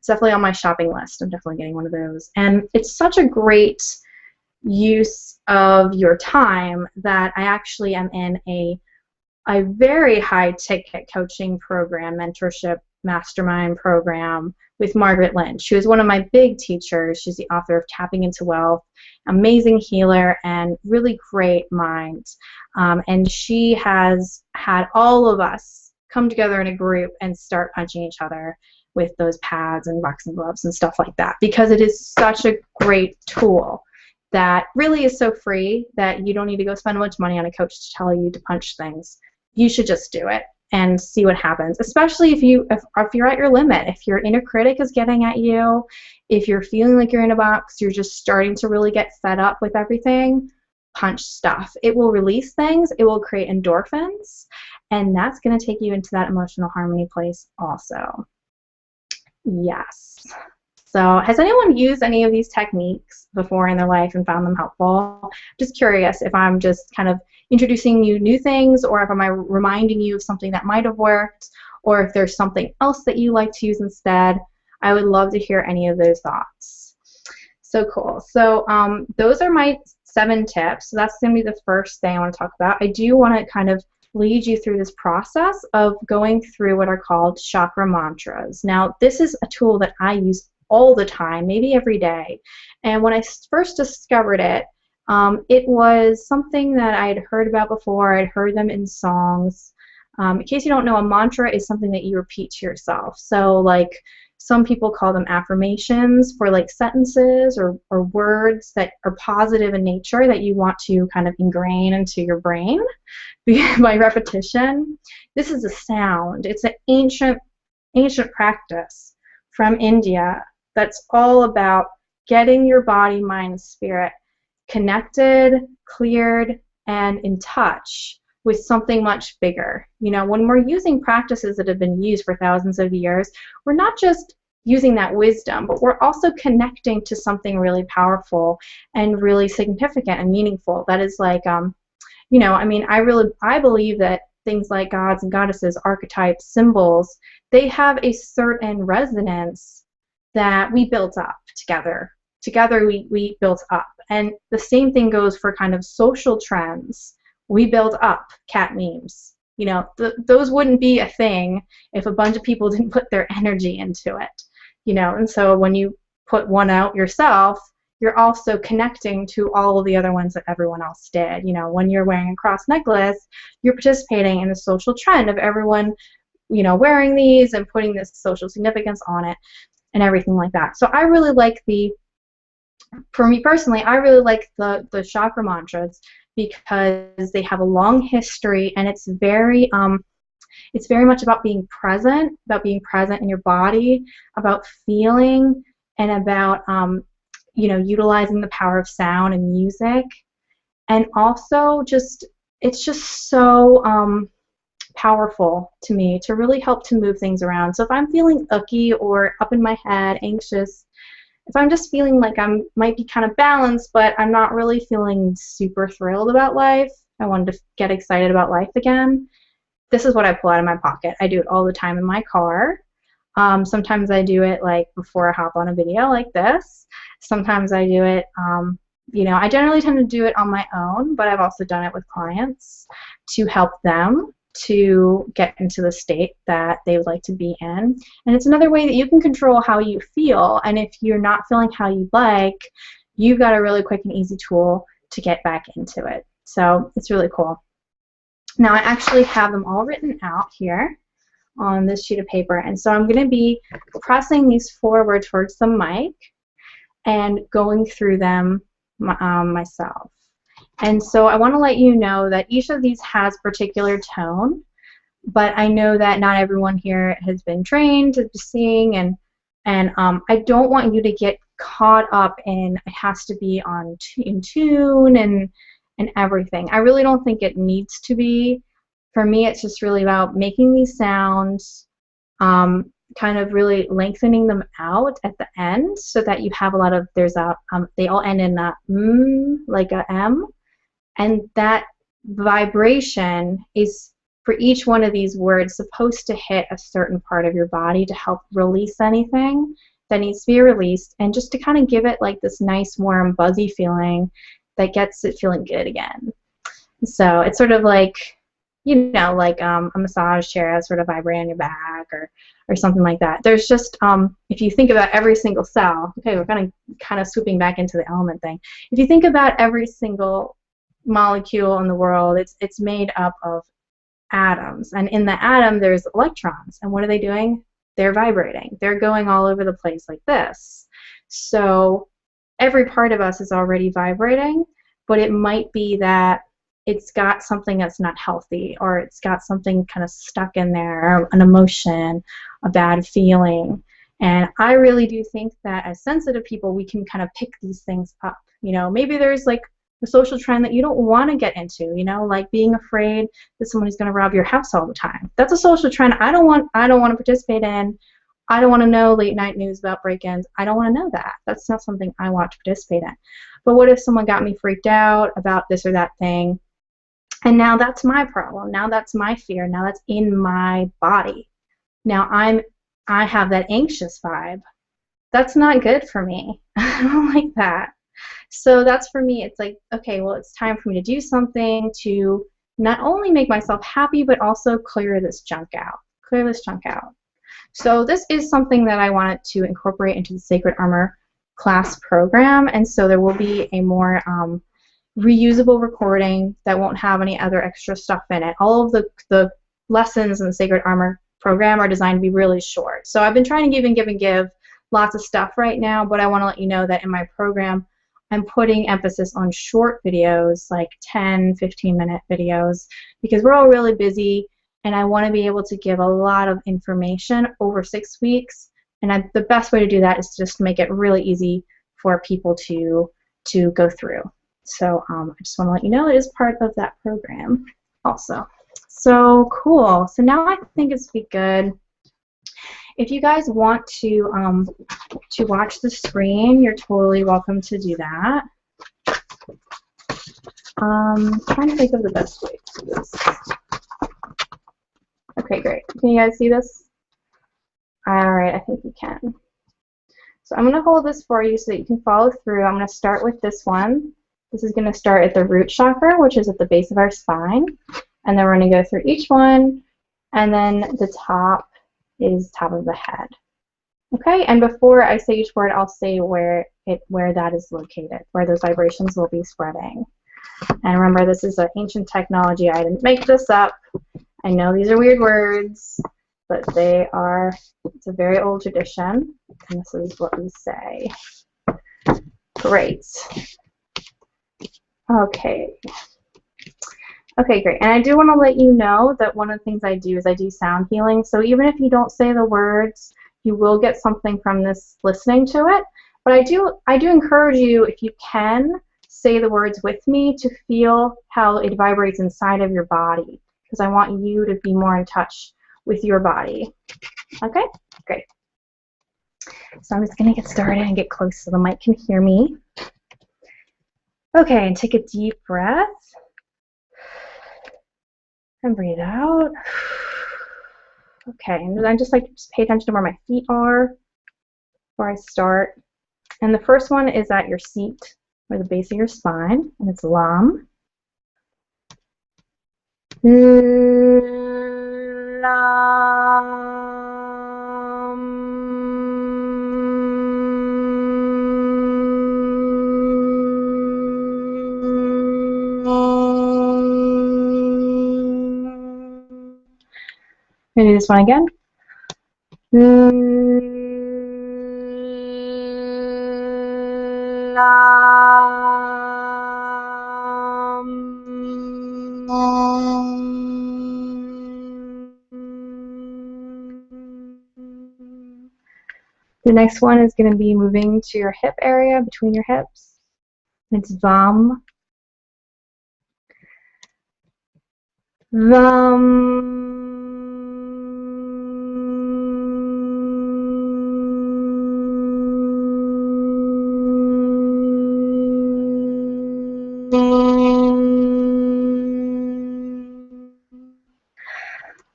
definitely on my shopping list. I'm definitely getting one of those. And it's such a great use of your time that I actually am in a very high ticket coaching program, mentorship mastermind program with Margaret Lynch. She was one of my big teachers. She's the author of Tapping into Wealth, amazing healer and really great mind. And she has had all of us come together in a group and start punching each other with those pads and boxing gloves and stuff like that, because it is such a great tool that really is so free that you don't need to go spend much money on a coach to tell you to punch things. You should just do it and see what happens, especially if you're at your limit. If your inner critic is getting at you, if you're feeling like you're in a box, you're just starting to really get fed up with everything, punch stuff. It will release things, it will create endorphins, and that's going to take you into that emotional harmony place also. Yes. So has anyone used any of these techniques before in their life and found them helpful? Just curious if I'm just kind of introducing you new things, or if I'm reminding you of something that might have worked, or if there's something else that you like to use instead. I would love to hear any of those thoughts. So cool. So those are my 7 tips. So that's going to be the first thing I want to talk about. I do want to kind of lead you through this process of going through what are called chakra mantras. Now, this is a tool that I use all the time, maybe every day. And when I first discovered it, it was something that I had heard about before. I'd heard them in songs. In case you don't know, a mantra is something that you repeat to yourself. So like some people call them affirmations for like sentences or words that are positive in nature that you want to kind of ingrain into your brain by repetition. This is a sound. It's an ancient practice from India that's all about getting your body, mind, and spirit connected, cleared, and in touch with something much bigger. You know, when we're using practices that have been used for thousands of years, we're not just using that wisdom, but we're also connecting to something really powerful and really significant and meaningful. That is like, you know, I mean, I believe that things like gods and goddesses, archetypes, symbols, they have a certain resonance that we built up together. Together we built up. And the same thing goes for kind of social trends. We build up cat memes. You know, those wouldn't be a thing if a bunch of people didn't put their energy into it. You know, and so when you put one out yourself, you're also connecting to all of the other ones that everyone else did. You know, when you're wearing a cross necklace, you're participating in the social trend of everyone, you know, wearing these and putting this social significance on it and everything like that. So I really like for me personally, I really like the chakra mantras because they have a long history, and it's very much about being present in your body, about feeling, and about you know, utilizing the power of sound and music, and also it's just so powerful to me to really help to move things around. So if I'm feeling icky or up in my head, anxious, if I'm just feeling like I might be kind of balanced, but I'm not really feeling super thrilled about life, I wanted to get excited about life again, this is what I pull out of my pocket. I do it all the time in my car. Sometimes I do it like before I hop on a video like this. Sometimes I do it, you know, I generally tend to do it on my own, but I've also done it with clients to help them to get into the state that they would like to be in. And it's another way that you can control how you feel. And if you're not feeling how you like, you've got a really quick and easy tool to get back into it. So it's really cool. Now I actually have them all written out here on this sheet of paper, and so I'm going to be pressing these forward towards the mic and going through them myself. And so I want to let you know that each of these has particular tone, but I know that not everyone here has been trained to sing, and I don't want you to get caught up in it has to be in tune and everything. I really don't think it needs to be. For me, it's just really about making these sounds, kind of really lengthening them out at the end so that you have a lot of, they all end in a like a M, and that vibration is for each one of these words supposed to hit a certain part of your body to help release anything that needs to be released, and just to kind of give it like this nice, warm, buzzy feeling that gets it feeling good again. So it's sort of like, you know, like a massage chair that's sort of vibrating on your back or something like that. There's just, if you think about every single cell, okay, we're kind of swooping back into the element thing. If you think about every single molecule in the world, it's made up of atoms, and in the atom there's electrons, and what are they doing? They're vibrating. They're going all over the place like this. So every part of us is already vibrating, but it might be that it's got something that's not healthy, or it's got something kind of stuck in there, an emotion, a bad feeling. And I really do think that as sensitive people, we can kind of pick these things up. You know, maybe there's like a social trend that you don't want to get into, you know, like being afraid that someone is going to rob your house all the time. That's a social trend I don't want to participate in. I don't want to know late night news about break-ins. I don't want to know that. That's not something I want to participate in. But what if someone got me freaked out about this or that thing? And now that's my problem. Now that's my fear. Now that's in my body. Now I have that anxious vibe. That's not good for me. I don't like that. So that's for me, it's like, okay, well, it's time for me to do something to not only make myself happy, but also clear this junk out. Clear this junk out. So this is something that I wanted to incorporate into the Sacred Armor class program, and so there will be a more reusable recording that won't have any other extra stuff in it. All of the lessons in the Sacred Armor program are designed to be really short. So I've been trying to give lots of stuff right now, but I want to let you know that in my program I'm putting emphasis on short videos, like 10, 15-minute videos, because we're all really busy, and I want to be able to give a lot of information over 6 weeks. And the best way to do that is to just make it really easy for people to go through. So I just want to let you know it is part of that program also. So cool. So now I think it's be good. If you guys want to watch the screen, you're totally welcome to do that. Trying to think of the best way to do this. Okay, great. Can you guys see this? All right, I think you can. So I'm going to hold this for you so that you can follow through. I'm going to start with this one. This is going to start at the root chakra, which is at the base of our spine. And then we're going to go through each one. And then the top is top of the head. Okay, and before I say each word, I'll say where that is located, where those vibrations will be spreading. And remember, this is an ancient technology. I didn't make this up. I know these are weird words, but it's a very old tradition, and this is what we say. Great. Okay. Okay, great. And I do want to let you know that one of the things I do is I do sound healing. So even if you don't say the words, you will get something from this listening to it. But I do encourage you, if you can, say the words with me to feel how it vibrates inside of your body, because I want you to be more in touch with your body. Okay? Great. So I'm just going to get started and get close so the mic can hear me. Okay, and take a deep breath. And breathe out. Okay, and I just like to pay attention to where my feet are before I start. And the first one is at your seat, or the base of your spine, and it's Lam. I'm going to do this one again. The next one is going to be moving to your hip area, between your hips. It's Vam. Vam.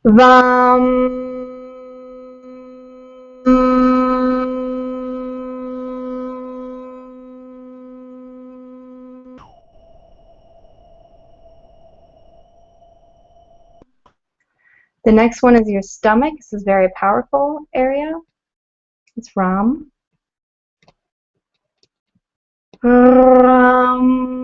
Vam. The next one is your stomach. This is a very powerful area. It's Ram. Ram.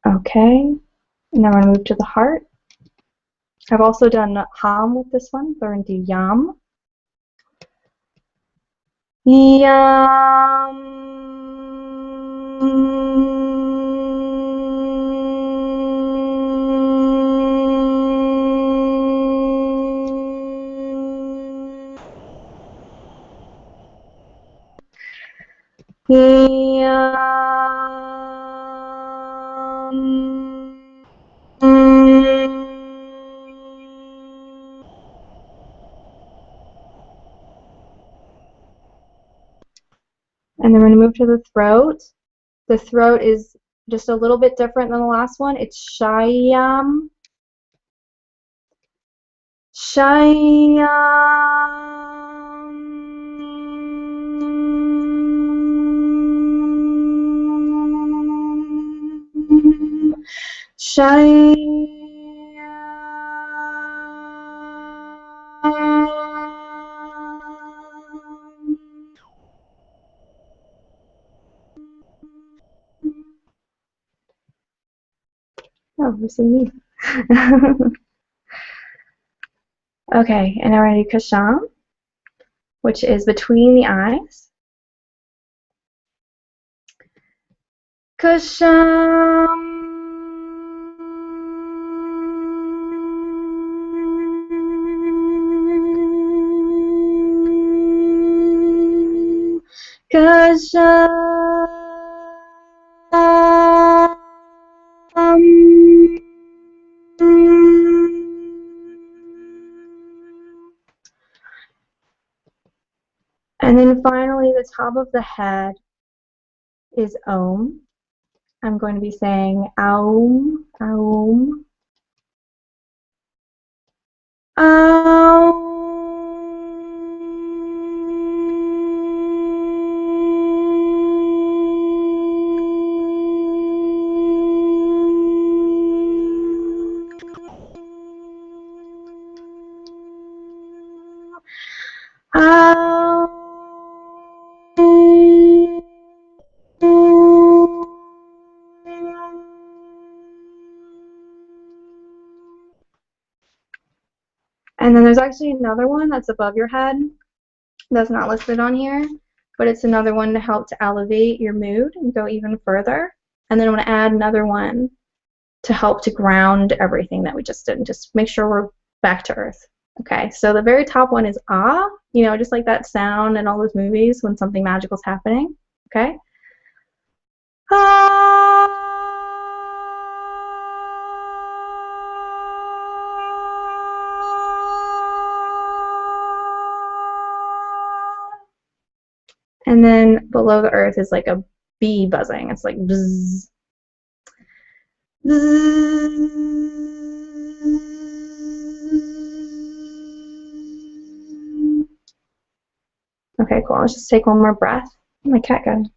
Okay, and now we're going to move to the heart. I've also done Ham with this one, so we're going to do Yam. Yam. And then we're going to move to the throat. The throat is just a little bit different than the last one. It's Shyam. Shyam. Shyam. Oh, you see me. Okay, and now we're going to do Kasham, which is between the eyes. Kasham. Kasham. And then finally, the top of the head is Om. I'm going to be saying Aum, Aum, Aum. And then there's actually another one that's above your head that's not listed on here, but it's another one to help to elevate your mood and go even further. And then I'm going to add another one to help to ground everything that we just did and just make sure we're back to earth. Okay, so the very top one is ah, you know, just like that sound in all those movies when something magical is happening. Okay. Ah. And then below the earth is like a bee buzzing. It's like bzzz. Okay, cool. Let's just take one more breath. Oh, my cat got it.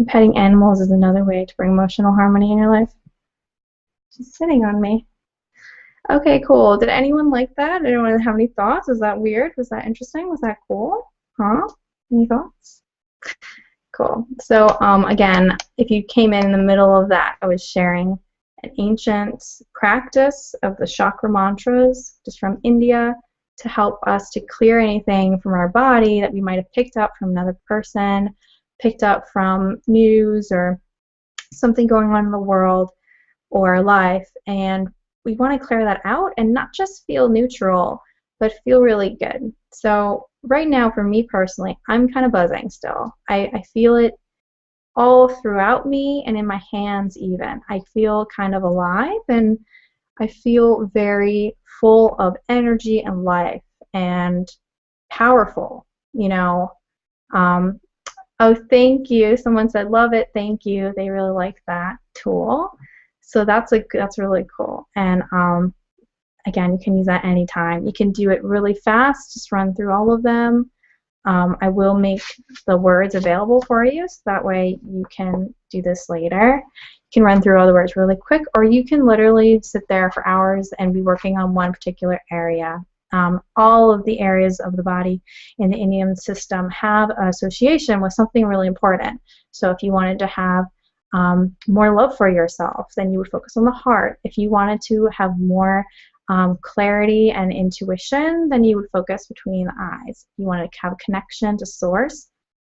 Petting animals is another way to bring emotional harmony in your life. She's sitting on me. Okay, cool. Did anyone like that? Anyone have any thoughts? Was that weird? Was that interesting? Was that cool? Huh? Any thoughts? Cool. So again, if you came in the middle of that, I was sharing an ancient practice of the chakra mantras, just from India, to help us to clear anything from our body that we might have picked up from another person, picked up from news or something going on in the world or life. And we want to clear that out and not just feel neutral, but feel really good. So right now, for me personally, I'm kind of buzzing still. I feel it all throughout me and in my hands even. I feel kind of alive and I feel very full of energy and life and powerful, you know. Oh, thank you. Someone said, love it, thank you. They really like that tool. So that's really cool. And again, you can use that anytime. You can do it really fast, just run through all of them. I will make the words available for you, so that way you can do this later. You can run through all the words really quick, or you can literally sit there for hours and be working on one particular area. All of the areas of the body in the Indian system have an association with something really important. So if you wanted to have more love for yourself, then you would focus on the heart. If you wanted to have more clarity and intuition, then you would focus between the eyes. If you wanted to have a connection to source,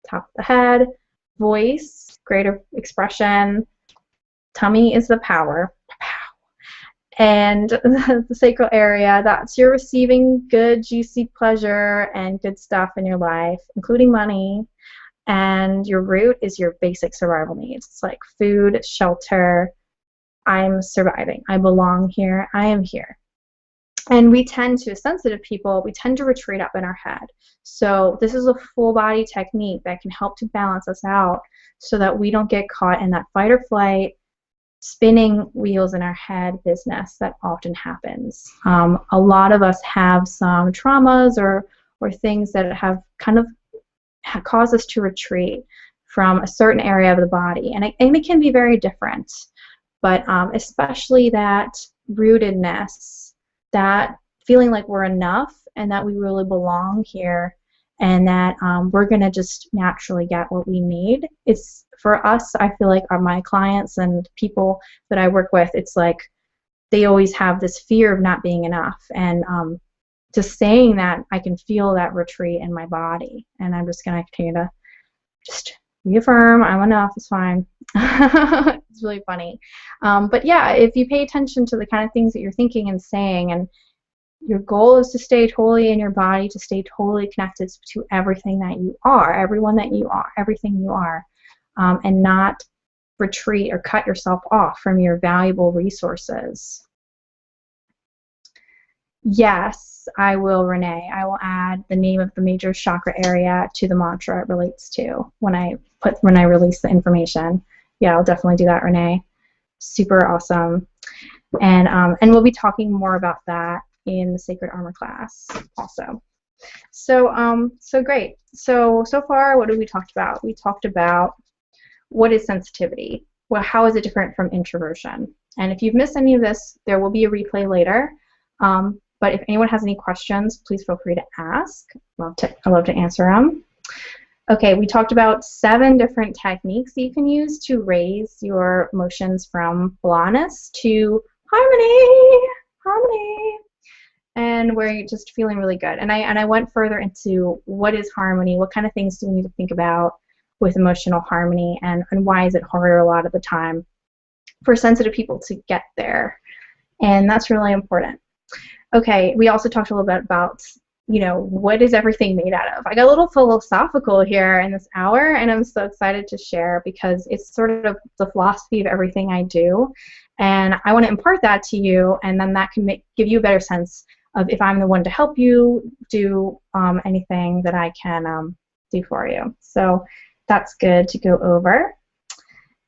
top of the head, voice, greater expression, tummy is the power, And the sacral area, that's your receiving good, juicy pleasure and good stuff in your life, including money. And your root is your basic survival needs. It's like food, shelter, I'm surviving, I belong here, I am here. And we tend to, as sensitive people, we tend to retreat up in our head. So this is a full body technique that can help to balance us out so that we don't get caught in that fight or flight, spinning wheels in our head business that often happens. A lot of us have some traumas or things that have kind of caused us to retreat from a certain area of the body. And it can be very different, but especially that rootedness, that feeling like we're enough and that we really belong here and that we're going to just naturally get what we need. It's for us, I feel like my clients and people that I work with, it's like they always have this fear of not being enough. And just saying that, I can feel that retreat in my body. And I'm just going to continue to just reaffirm, I'm enough, it's fine. It's really funny. But yeah, if you pay attention to the kind of things that you're thinking and saying, and your goal is to stay totally in your body, to stay totally connected to everything that you are, everyone that you are, everything you are, and not retreat or cut yourself off from your valuable resources. Yes, I will, Renee. I will add the name of the major chakra area to the mantra it relates to when I release the information. Yeah, I'll definitely do that, Renee. Super awesome. And we'll be talking more about that in the Sacred Armor class also. So so great. So far, what have we talked about? We talked about what is sensitivity. Well, how is it different from introversion? And if you've missed any of this, there will be a replay later. But if anyone has any questions, please feel free to ask. I love to answer them. Okay, we talked about 7 different techniques that you can use to raise your emotions from blahness to harmony, and where you're just feeling really good. And I went further into what is harmony, what kind of things do we need to think about with emotional harmony, and why is it harder a lot of the time for sensitive people to get there. And that's really important. Okay, we also talked a little bit about, what is everything made out of? I got a little philosophical here in this hour, and I'm so excited to share because it's sort of the philosophy of everything I do. And I want to impart that to you, and then that can give you a better sense of if I'm the one to help you do anything that I can do for you. So that's good to go over.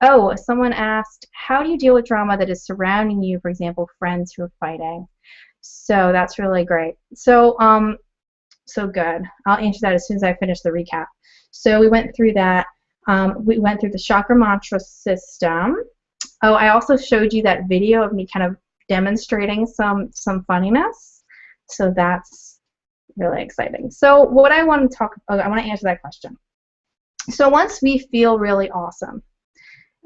Oh, someone asked, how do you deal with drama that is surrounding you, for example, friends who are fighting? So that's really great. So so good. I'll answer that as soon as I finish the recap. So we went through that. We went through the chakra mantra system. Oh, I also showed you that video of me kind of demonstrating some funniness. So that's really exciting. So what I want to I want to answer that question. So once we feel really awesome,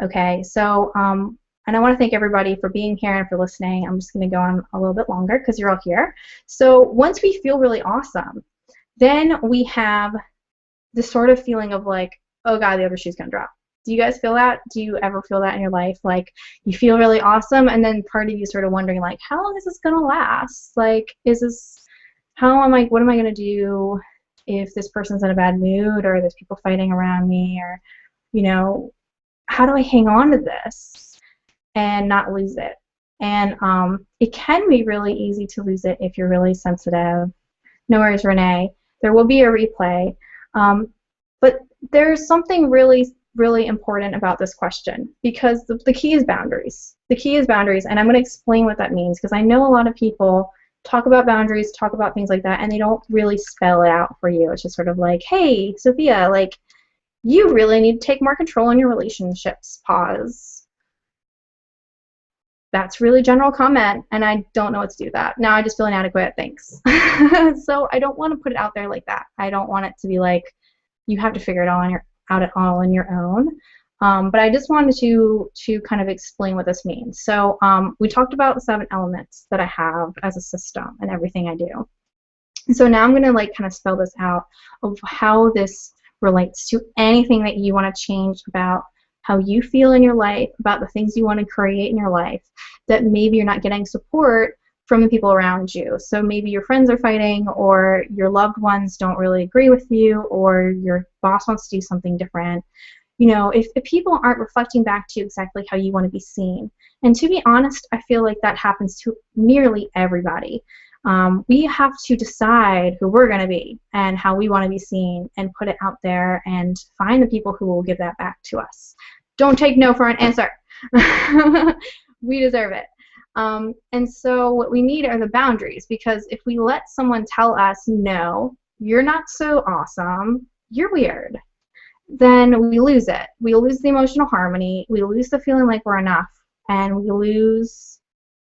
okay, so and I want to thank everybody for being here and for listening. I'm just going to go on a little bit longer because you're all here. So once we feel really awesome, then we have this sort of feeling of like, oh God, the other shoe's going to drop. Do you guys feel that? Do you ever feel that in your life? Like you feel really awesome and then part of you sort of wondering like, how long is this going to last? Like, what am I going to do if this person's in a bad mood or there's people fighting around me, or, how do I hang on to this and not lose it? And it can be really easy to lose it if you're really sensitive. No worries, Renee. There will be a replay. But there's something really, really important about this question, because the key is boundaries. The key is boundaries, and I'm going to explain what that means, because I know a lot of people talk about boundaries, talk about things like that, and they don't really spell it out for you. It's just sort of like, hey, Sophia, like, you really need to take more control in your relationships. Pause. That's really general comment, and I don't know what to do with that. Now I just feel inadequate. Thanks. So I don't want to put it out there like that. I don't want it to be like you have to figure it all out on your own. But I just wanted to kind of explain what this means. So we talked about the 7 elements that I have as a system and everything I do. So now I'm going to like kind of spell this out of how this relates to anything that you want to change about how you feel in your life, about the things you want to create in your life, that maybe you're not getting support from the people around you. So maybe your friends are fighting, or your loved ones don't really agree with you, or your boss wants to do something different. You know, if people aren't reflecting back to you exactly how you want to be seen. And to be honest, I feel like that happens to nearly everybody. We have to decide who we're going to be and how we want to be seen, and put it out there and find the people who will give that back to us. Don't take no for an answer. We deserve it. And so what we need are the boundaries, because if we let someone tell us, no, you're not so awesome, you're weird, then we lose it. We lose the emotional harmony, we lose the feeling like we're enough, and we lose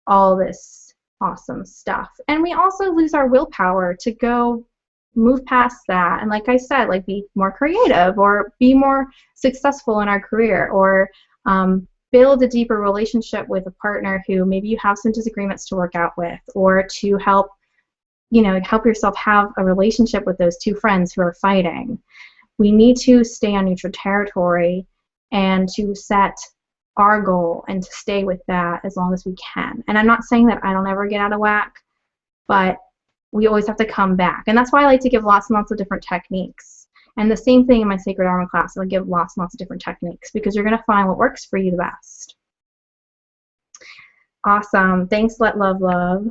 all this awesome stuff. And we also lose our willpower to go move past that, and like I said, like be more creative, or be more successful in our career, or build a deeper relationship with a partner who maybe you have some disagreements to work out with, or to help, you know, help yourself have a relationship with those two friends who are fighting. We need to stay on neutral territory and to set our goal and to stay with that as long as we can. And I'm not saying that I don't ever get out of whack, but we always have to come back. And that's why I like to give lots and lots of different techniques. And the same thing in my Sacred Armor class, I'll give lots and lots of different techniques, because you're going to find what works for you the best. Awesome. Thanks, Let Love Love.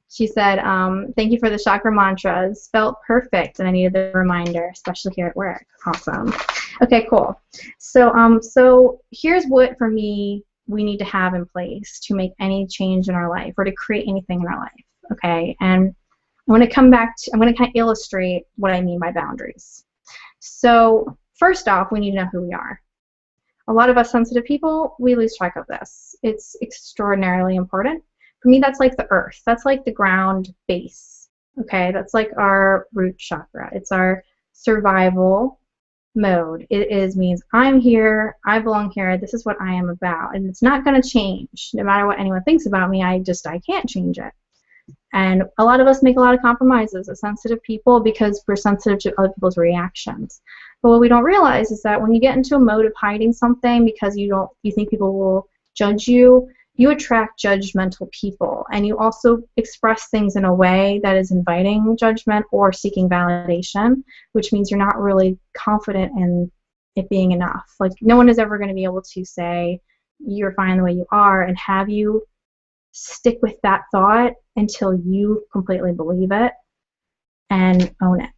She said, thank you for the chakra mantras. Felt perfect, and I needed the reminder, especially here at work. Awesome. Okay, cool. So here's what, for me, we need to have in place to make any change in our life, or to create anything in our life. Okay, and I'm going to come back to, I'm going to kind of illustrate what I mean by boundaries. So first off, we need to know who we are. A lot of us sensitive people, we lose track of this. It's extraordinarily important. For me, that's like the earth. That's like the ground base. Okay, that's like our root chakra. It's our survival mode. It means I'm here, I belong here, this is what I am about. And it's not going to change. No matter what anyone thinks about me, I can't change it. And a lot of us make a lot of compromises as sensitive people because we're sensitive to other people's reactions. But what we don't realize is that when you get into a mode of hiding something because you think people will judge you, you attract judgmental people, and you also express things in a way that is inviting judgment or seeking validation, which means you're not really confident in it being enough. Like, no one is ever going to be able to say you're fine the way you are and have you stick with that thought until you completely believe it and own it.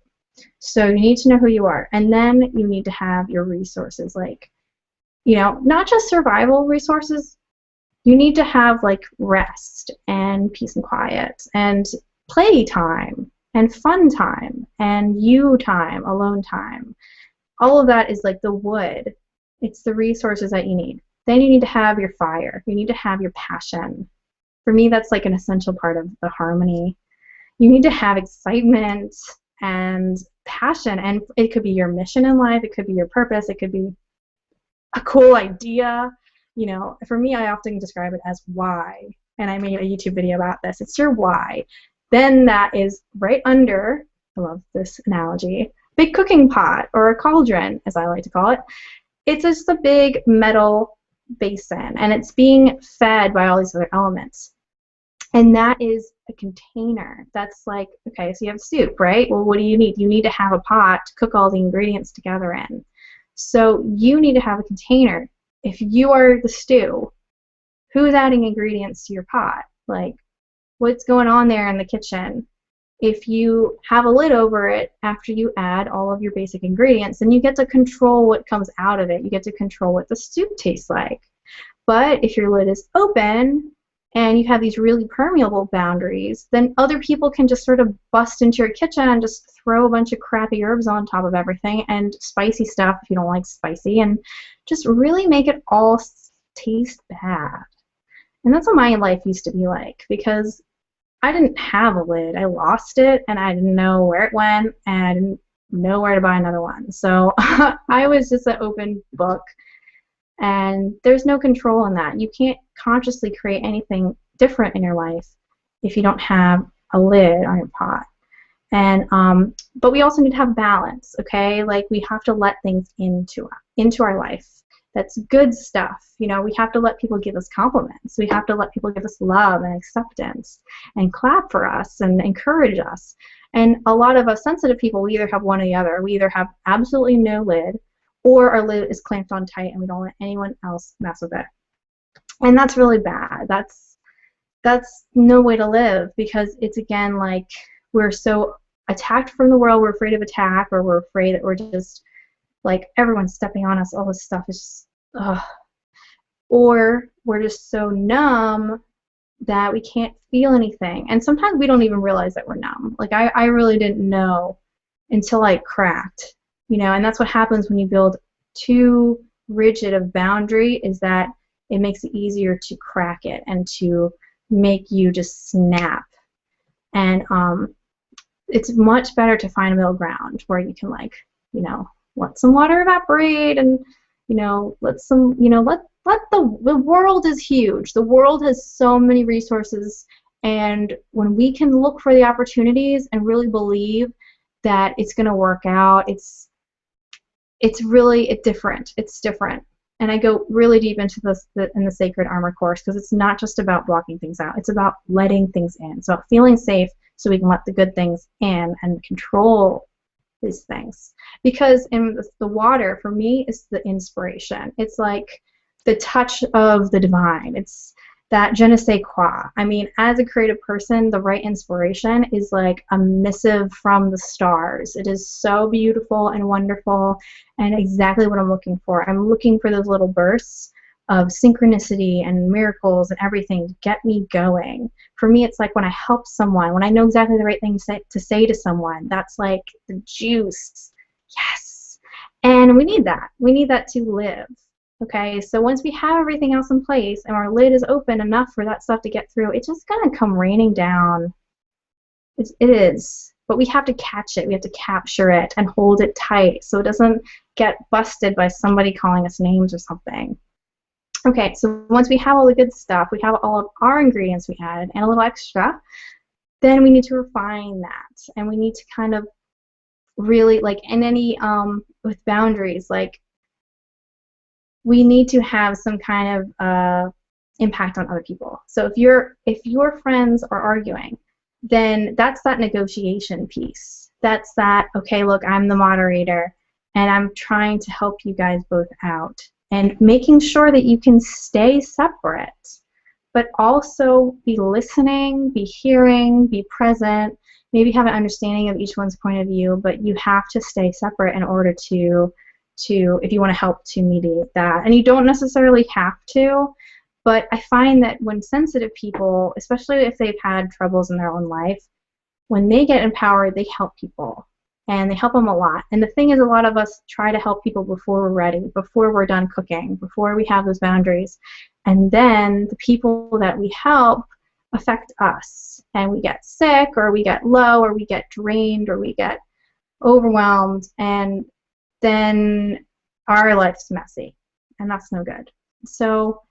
So you need to know who you are, and then you need to have your resources, like, you know, not just survival resources. You need to have like rest and peace and quiet and play time and fun time and you time, alone time. All of that is like the wood. It's the resources that you need. Then you need to have your fire. You need to have your passion. For me, that's like an essential part of the harmony. You need to have excitement and passion, and it could be your mission in life, it could be your purpose, it could be a cool idea. You know, for me, I often describe it as why, and I made a YouTube video about this. It's your why. Then that is right under, I love this analogy, big cooking pot, or a cauldron, as I like to call it. It's just a big metal basin, and it's being fed by all these other elements. And that is a container. That's like, okay, so you have soup, right? Well, what do you need? You need to have a pot to cook all the ingredients together in. So you need to have a container. If you are the stew, who's adding ingredients to your pot? Like, what's going on there in the kitchen? If you have a lid over it after you add all of your basic ingredients, then you get to control what comes out of it. You get to control what the soup tastes like. But if your lid is open and you have these really permeable boundaries, then other people can just sort of bust into your kitchen and just throw a bunch of crappy herbs on top of everything and spicy stuff if you don't like spicy, and just really make it all taste bad. And that's what my life used to be like, because I didn't have a lid. I lost it, and I didn't know where it went, and I didn't know where to buy another one. So I was just an open book. And there's no control in that. You can't consciously create anything different in your life if you don't have a lid on your pot. And but we also need to have balance, okay? Like we have to let things into our life. That's good stuff. You know, we have to let people give us compliments. We have to let people give us love and acceptance and clap for us and encourage us. And a lot of us sensitive people, we either have one or the other. We either have absolutely no lid, or our lid is clamped on tight and we don't let anyone else mess with it. And that's really bad. That's no way to live, because it's, again, like we're so attacked from the world, we're afraid of attack, or we're afraid that we're just like everyone's stepping on us, all this stuff is just, ugh. Or we're just so numb that we can't feel anything. And sometimes we don't even realize that we're numb. Like I really didn't know until I cracked, you know, and that's what happens when you build too rigid of boundary, is that it makes it easier to crack it and to make you just snap. And it's much better to find a middle ground where you can, like, you know, let some water evaporate, and, you know, let the world is huge. The world has so many resources, and when we can look for the opportunities and really believe that it's going to work out, it's different. It's different. And I go really deep into this in the Sacred Armor course, because it's not just about blocking things out. It's about letting things in. It's about feeling safe so we can let the good things in and control these things. Because in the water, for me, is the inspiration. It's like the touch of the divine. It's that je ne sais quoi. I mean, as a creative person, the right inspiration is like a missive from the stars. It is so beautiful and wonderful, and exactly what I'm looking for. I'm looking for those little bursts of synchronicity and miracles and everything to get me going. For me, it's like when I help someone, when I know exactly the right thing to say to someone, that's like the juice. Yes. And we need that. We need that to live. Okay, so once we have everything else in place and our lid is open enough for that stuff to get through, it's just going to come raining down. It is. But we have to catch it. We have to capture it and hold it tight so it doesn't get busted by somebody calling us names or something. Okay, so once we have all the good stuff, we have all of our ingredients we added and a little extra, then we need to refine that. And we need to kind of really, like in any, with boundaries, like, we need to have some kind of impact on other people. So if your friends are arguing, then that's that negotiation piece. That's that, okay, look, I'm the moderator, and I'm trying to help you guys both out. And making sure that you can stay separate, but also be listening, be hearing, be present, maybe have an understanding of each one's point of view, but you have to stay separate in order to if you want to help to mediate that. And you don't necessarily have to, but I find that when sensitive people, especially if they've had troubles in their own life, when they get empowered, they help people. And they help them a lot. And the thing is, a lot of us try to help people before we're ready, before we're done cooking, before we have those boundaries. And then the people that we help affect us. And we get sick, or we get low, or we get drained, or we get overwhelmed. And then our life's messy. And that's no good. So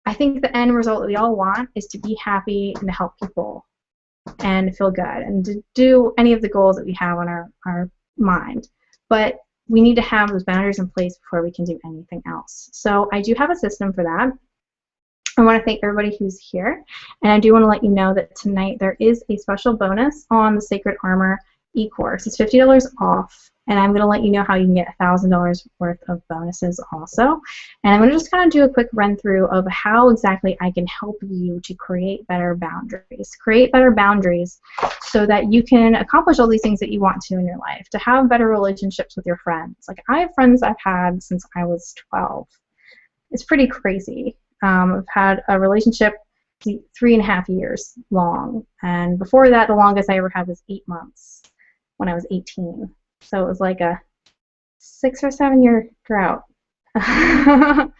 I think the end result that we all want is to be happy and to help people and feel good and to do any of the goals that we have on our mind. But we need to have those boundaries in place before we can do anything else. So I do have a system for that. I want to thank everybody who's here, and I do want to let you know that tonight there is a special bonus on the Sacred Armor e-course. It's $50 off, and I'm going to let you know how you can get $1,000 worth of bonuses also. And I'm going to just kind of do a quick run through of how exactly I can help you to create better boundaries. Create better boundaries so that you can accomplish all these things that you want to in your life, to have better relationships with your friends. Like, I have friends I've had since I was 12. It's pretty crazy. I've had a relationship 3.5 years long, and before that, the longest I ever had was 8 months when I was 18. So it was like a 6 or 7 year drought. And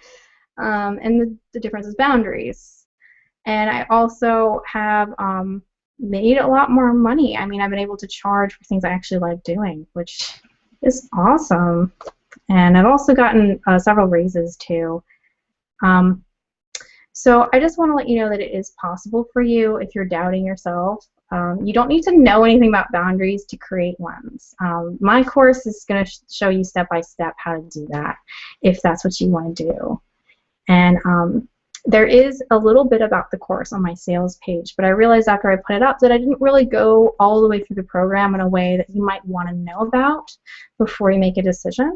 the difference is boundaries. And I also have made a lot more money. I mean, I've been able to charge for things I actually like doing, which is awesome. And I've also gotten several raises too. So I just want to let you know that it is possible for you if you're doubting yourself. You don't need to know anything about boundaries to create ones. My course is going to show you step by step how to do that if that's what you want to do. And there is a little bit about the course on my sales page, but I realized after I put it up that I didn't really go all the way through the program in a way that you might want to know about before you make a decision.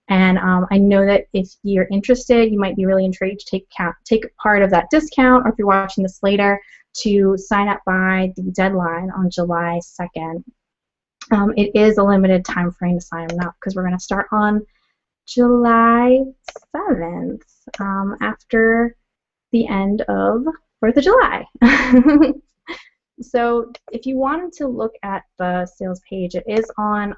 And I know that if you're interested, you might be really intrigued to take part of that discount, or if you're watching this later, to sign up by the deadline on July 2nd. It is a limited time frame to sign up because we're going to start on July 7th after the end of 4th of July. So if you wanted to look at the sales page, it is on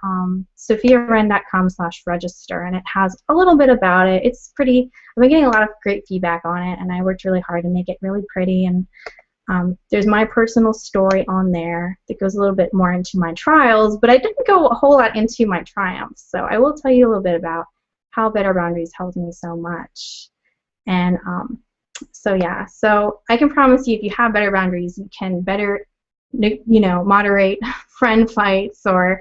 sofiawren.com/register, and it has a little bit about it. It's pretty, I've been getting a lot of great feedback on it, and I worked really hard to make it really pretty. And there's my personal story on there that goes a little bit more into my trials, but I didn't go a whole lot into my triumphs. So I will tell you a little bit about how Better Boundaries helped me so much. And so yeah, so I can promise you if you have better boundaries, you can better, moderate friend fights or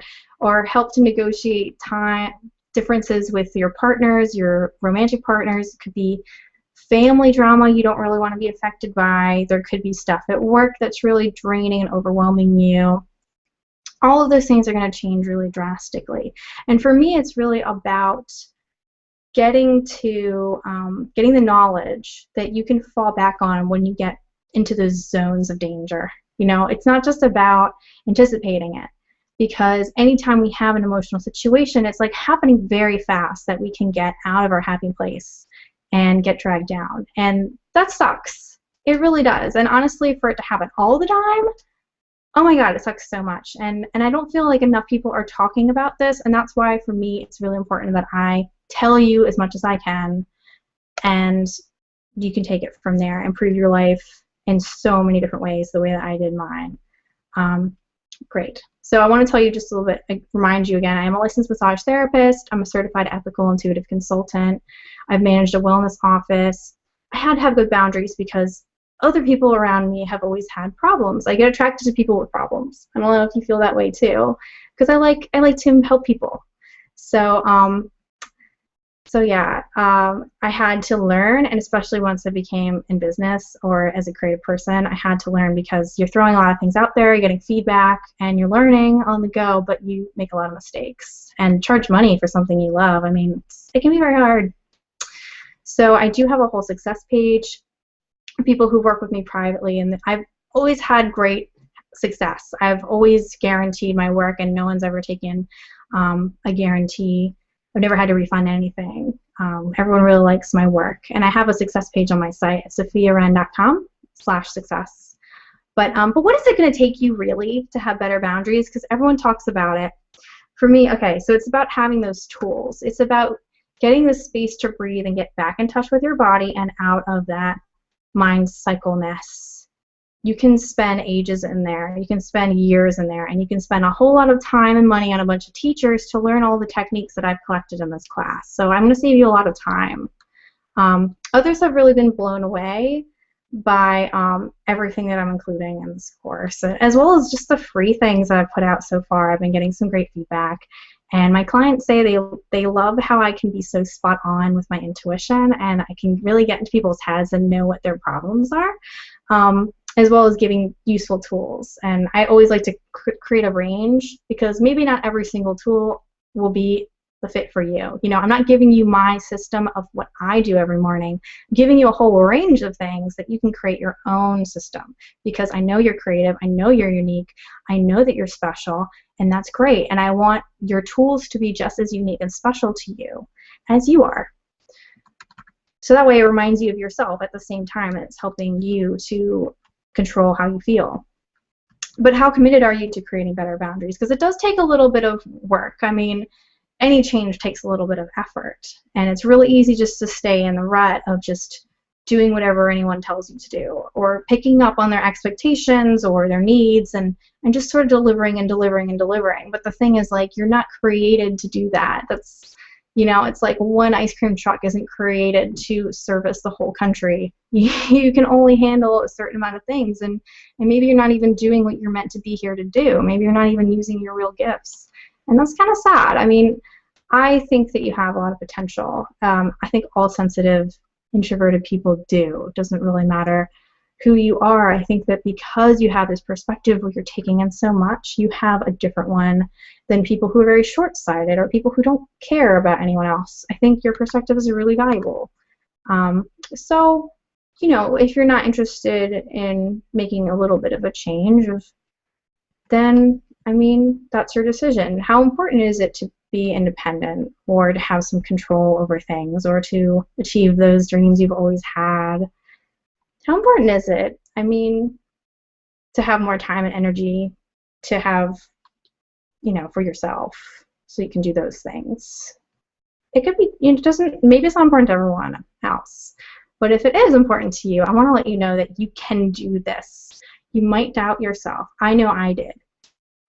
help to negotiate time differences with your partners, your romantic partners. It could be family drama you don't really want to be affected by. There could be stuff at work that's really draining and overwhelming you. All of those things are going to change really drastically. And for me, it's really about getting the knowledge that you can fall back on when you get into those zones of danger. It's not just about anticipating it, because anytime we have an emotional situation, it's like happening very fast that we can get out of our happy place and get dragged down. And that sucks. It really does. And honestly, for it to happen all the time, oh my God, it sucks so much. And I don't feel like enough people are talking about this, and that's why for me it's really important that I tell you as much as I can, and you can take it from there, improve your life in so many different ways the way that I did mine. Great. So I want to tell you just a little bit, remind you again, I am a licensed massage therapist. I'm a certified ethical intuitive consultant. I've managed a wellness office. I had to have good boundaries because other people around me have always had problems. I get attracted to people with problems. I don't know if you feel that way too, because I like to help people. So yeah, I had to learn, and especially once I became in business or as a creative person, I had to learn, because you're throwing a lot of things out there, you're getting feedback, and you're learning on the go, but you make a lot of mistakes. And charge money for something you love, I mean, it can be very hard. So I do have a whole success page, people who work with me privately, and I've always had great success. I've always guaranteed my work, and no one's ever taken a guarantee. I've never had to refund anything. Everyone really likes my work. And I have a success page on my site at sofiawren.com/success. But what is it going to take you really to have better boundaries? Because everyone talks about it. For me, okay, so it's about having those tools. It's about getting the space to breathe and get back in touch with your body and out of that mind cycle-ness. You can spend ages in there, you can spend years in there, and you can spend a whole lot of time and money on a bunch of teachers to learn all the techniques that I've collected in this class. So I'm going to save you a lot of time. Others have really been blown away by everything that I'm including in this course, as well as just the free things that I've put out so far. I've been getting some great feedback, and my clients say they love how I can be so spot on with my intuition, and I can really get into people's heads and know what their problems are. As well as giving useful tools. And I always like to create a range, because maybe not every single tool will be the fit for you. I'm not giving you my system of what I do every morning. I'm giving you a whole range of things that you can create your own system, because I know you're creative, I know you're unique, I know that you're special, and that's great. And I want your tools to be just as unique and special to you as you are. So that way it reminds you of yourself at the same time, and it's helping you to control how you feel. But how committed are you to creating better boundaries? Because it does take a little bit of work. I mean, any change takes a little bit of effort, and it's really easy just to stay in the rut of just doing whatever anyone tells you to do, or picking up on their expectations or their needs, and just sort of delivering and delivering and delivering. But the thing is, like, you're not created to do that. It's like one ice cream truck isn't created to service the whole country. You can only handle a certain amount of things, and maybe you're not even doing what you're meant to be here to do. Maybe you're not even using your real gifts. And that's kind of sad. I mean, I think that you have a lot of potential. I think all sensitive, introverted people do. It doesn't really matter who you are. I think that because you have this perspective where you're taking in so much, you have a different one than people who are very short-sighted or people who don't care about anyone else. I think your perspective is really valuable. So, if you're not interested in making a little bit of a change, then, I mean, that's your decision. How important is it to be independent or to have some control over things or to achieve those dreams you've always had? How important is it? I mean, to have more time and energy to have, for yourself so you can do those things. It could be, maybe it's not important to everyone else, but if it is important to you, I want to let you know that you can do this. You might doubt yourself. I know I did.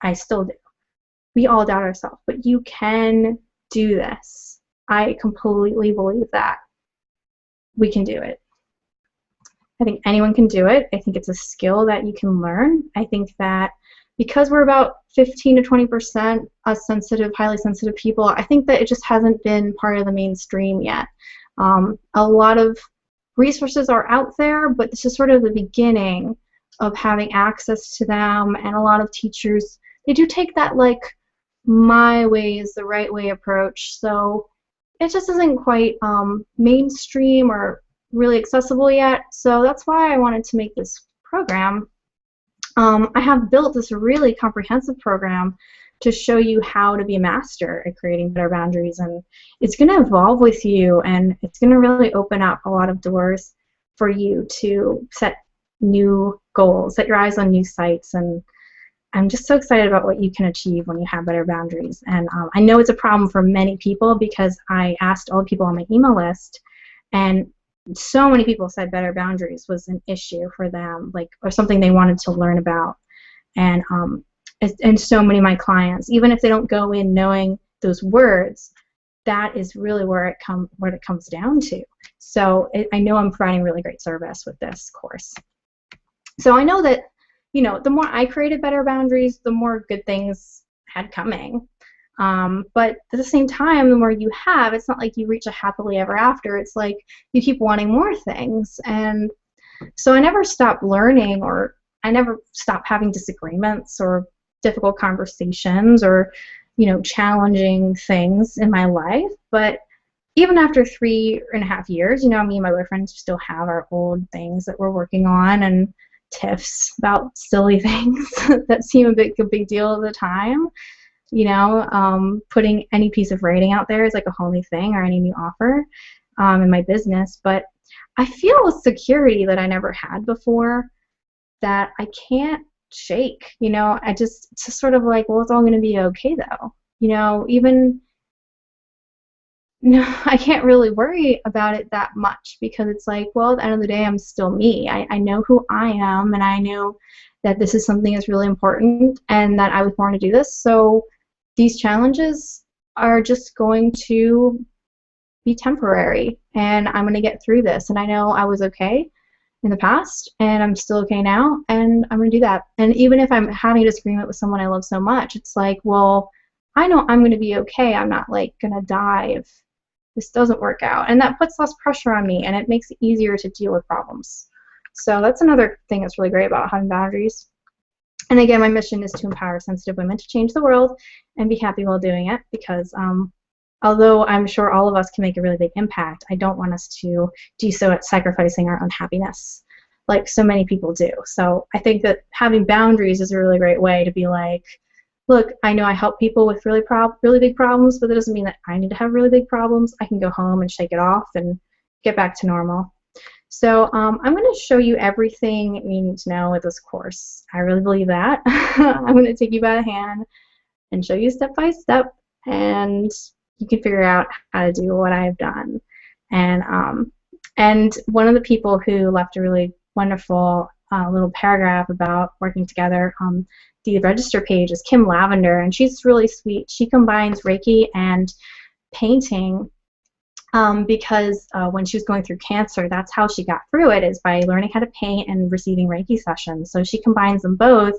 I still do. We all doubt ourselves, but you can do this. I completely believe that. We can do it. I think anyone can do it. I think it's a skill that you can learn. I think that because we're about 15 to 20% us sensitive, highly sensitive people, I think that it just hasn't been part of the mainstream yet. A lot of resources are out there, but this is sort of the beginning of having access to them, and a lot of teachers, they do take that like my way is the right way approach, so it just isn't quite mainstream or really accessible yet. So that's why I wanted to make this program. I have built this really comprehensive program to show you how to be a master at creating better boundaries, and it's going to evolve with you, and it's going to really open up a lot of doors for you to set new goals, set your eyes on new sights, and I'm just so excited about what you can achieve when you have better boundaries. And I know it's a problem for many people because I asked all the people on my email list, and so many people said better boundaries was an issue for them, like, or something they wanted to learn about. And so many of my clients, even if they don't go in knowing those words, that is really where it comes down to. So I know I'm providing really great service with this course. So I know that, the more I created better boundaries, the more good things had coming. But at the same time, the more you have, it's not like you reach a happily ever after. It's like you keep wanting more things. And so I never stopped learning, or I never stopped having disagreements or difficult conversations or, challenging things in my life. But even after 3.5 years, me and my boyfriend still have our old things that we're working on, and tiffs about silly things that seem a big deal at the time. Putting any piece of writing out there is like a holy thing, or any new offer in my business. But I feel a security that I never had before that I can't shake. It's just sort of like, well, it's all going to be okay though. Even I can't really worry about it that much, because it's like, well, at the end of the day, I'm still me. I know who I am, and I know that this is something that's really important, and that I was born to do this. So these challenges are just going to be temporary, and I'm going to get through this. And I know I was okay in the past, and I'm still okay now, and I'm going to do that. And even if I'm having a disagreement with someone I love so much, it's like, well, I know I'm going to be okay. I'm not like going to die if this doesn't work out. And that puts less pressure on me, and it makes it easier to deal with problems. So that's another thing that's really great about having boundaries. And again, my mission is to empower sensitive women to change the world and be happy while doing it, because although I'm sure all of us can make a really big impact, I don't want us to do so at sacrificing our own happiness like so many people do. So I think that having boundaries is a really great way to be like, look, I know I help people with really big problems, but that doesn't mean that I need to have really big problems. I can go home and shake it off and get back to normal. So I'm going to show you everything you need to know with this course. I really believe that. I'm going to take you by the hand and show you step by step, and you can figure out how to do what I've done. And one of the people who left a really wonderful little paragraph about working together on the register page is Kim Lavender, and she's really sweet. She combines Reiki and painting because when she was going through cancer, that's how she got through it, is by learning how to paint and receiving Reiki sessions. So she combines them both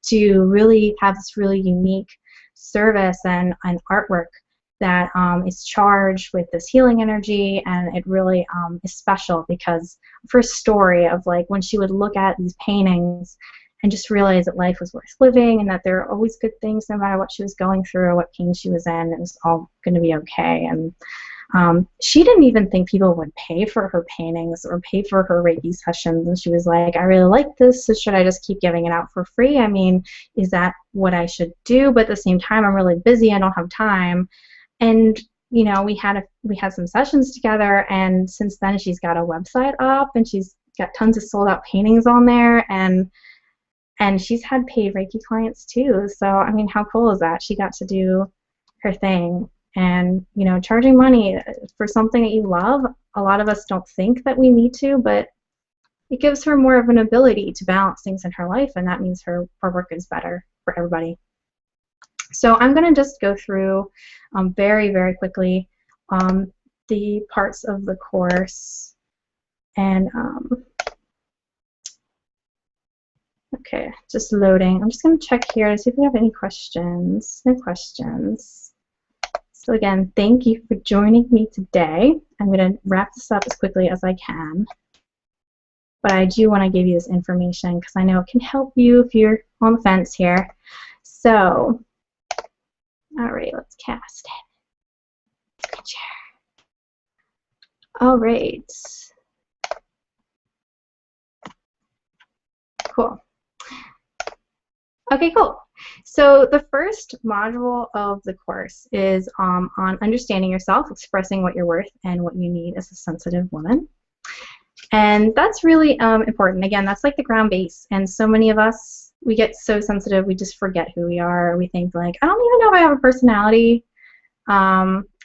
to really have this really unique service and artwork that is charged with this healing energy, and it really is special because of her story of like when she would look at these paintings and just realize that life was worth living and that there are always good things no matter what she was going through or what pain she was in. It was all going to be okay. And she didn't even think people would pay for her paintings or pay for her Reiki sessions. And she was like, I really like this, so should I just keep giving it out for free? I mean, is that what I should do? But at the same time, I'm really busy. I don't have time. And you know, we had some sessions together, and since then she's got a website up and she's got tons of sold out paintings on there, and she's had paid Reiki clients too. So I mean, how cool is that? She got to do her thing. And you know, charging money for something that you love, a lot of us don't think that we need to, but it gives her more of an ability to balance things in her life, and that means her work is better for everybody. So I'm going to just go through very, very quickly the parts of the course. And okay, just loading. I'm just going to check here to see if we have any questions. No questions. So again, thank you for joining me today. I'm going to wrap this up as quickly as I can. But I do want to give you this information because I know it can help you if you're on the fence here. So, all right, let's cast it. Picture. All right. Cool. Okay, cool. So the first module of the course is on understanding yourself, expressing what you're worth and what you need as a sensitive woman. And that's really important. Again, that's like the ground base. And so many of us, we get so sensitive, we just forget who we are. We think like, I don't even know if I have a personality.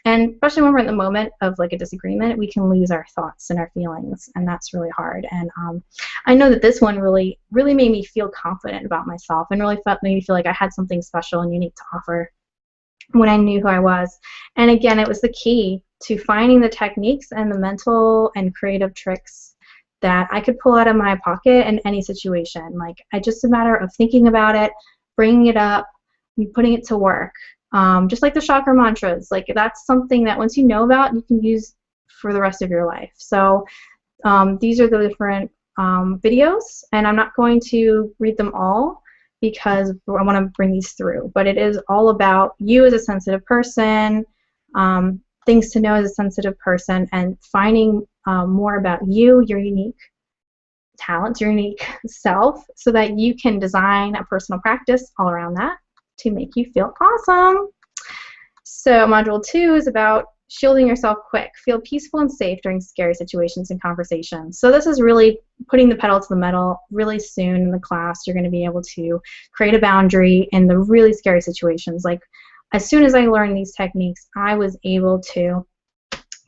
And especially when we're in the moment of like a disagreement, we can lose our thoughts and our feelings, and that's really hard. And I know that this one really made me feel confident about myself, and really made me feel like I had something special and unique to offer when I knew who I was. And again, it was the key to finding the techniques and the mental and creative tricks that I could pull out of my pocket in any situation. Like, just a matter of thinking about it, bringing it up, putting it to work. Just like the chakra mantras, like that's something that once you know about, you can use for the rest of your life. So these are the different videos, and I'm not going to read them all because I want to bring these through. But it is all about you as a sensitive person, things to know as a sensitive person, and finding more about you, your unique talents, your unique self, so that you can design a personal practice all around that to make you feel awesome. So module 2 is about shielding yourself quick. Feel peaceful and safe during scary situations and conversations. So this is really putting the pedal to the metal. Really soon in the class, you're going to be able to create a boundary in the really scary situations. Like, as soon as I learned these techniques, I was able to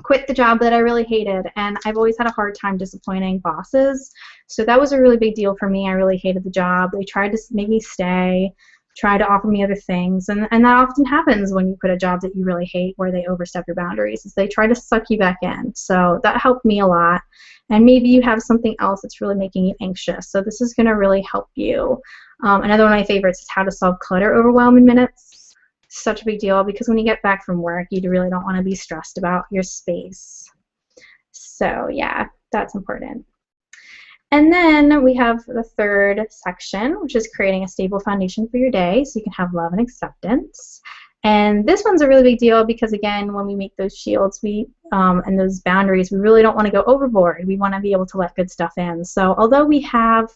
quit the job that I really hated, and I've always had a hard time disappointing bosses. So that was a really big deal for me. I really hated the job. They tried to make me stay, try to offer me other things, and that often happens when you quit a job that you really hate, where they overstep your boundaries, is they try to suck you back in. So that helped me a lot. And maybe you have something else that's really making you anxious, so this is going to really help you. Another one of my favorites is how to solve clutter overwhelm in minutes. Such a big deal, because when you get back from work, you really don't want to be stressed about your space. So yeah, that's important. And then we have the third section, which is creating a stable foundation for your day so you can have love and acceptance. And this one's a really big deal because, again, when we make those shields and those boundaries, we really don't want to go overboard. We want to be able to let good stuff in. So although we have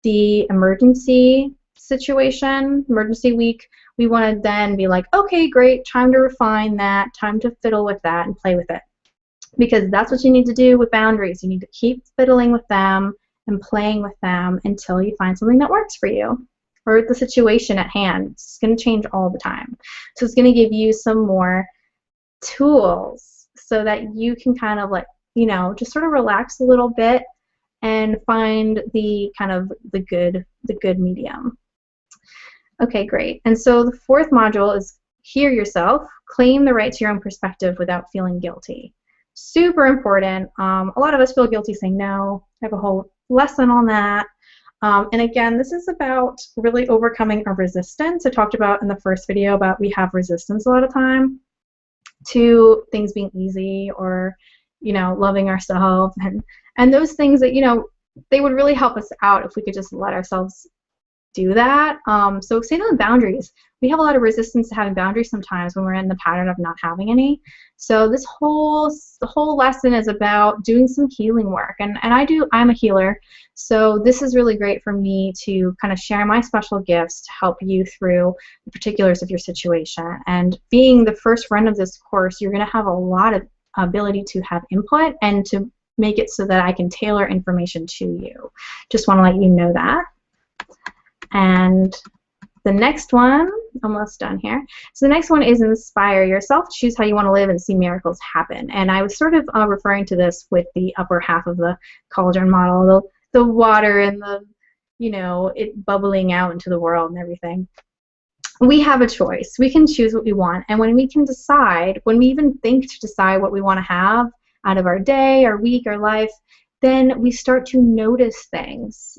the emergency situation, emergency week, we want to then be like, okay, great, time to refine that, time to fiddle with that and play with it. Because that's what you need to do with boundaries. You need to keep fiddling with them and playing with them until you find something that works for you or the situation at hand. It's going to change all the time. So it's going to give you some more tools so that you can kind of like, you know, just sort of relax a little bit and find the kind of the good medium. Okay, great. And so the fourth module is hear yourself, claim the right to your own perspective without feeling guilty. Super important. A lot of us feel guilty saying no. I have a whole lesson on that. And again, this is about really overcoming our resistance. I talked about in the first video about we have resistance a lot of time to things being easy, or loving ourselves, and those things that they would really help us out if we could just let ourselves do that. So setting the boundaries. We have a lot of resistance to having boundaries sometimes when we're in the pattern of not having any. So the whole lesson is about doing some healing work, and I'm a healer, so this is really great for me to kind of share my special gifts to help you through the particulars of your situation. And being the first friend of this course, you're going to have a lot of ability to have input and to make it so that I can tailor information to you. Just want to let you know that. And the next one, almost done here. So the next one is inspire yourself. Choose how you want to live and see miracles happen. And I was sort of referring to this with the upper half of the cauldron model, the water and it bubbling out into the world and everything. We have a choice. We can choose what we want. And when we can decide, when we even think to decide what we want to have out of our day, our week, our life, then we start to notice things.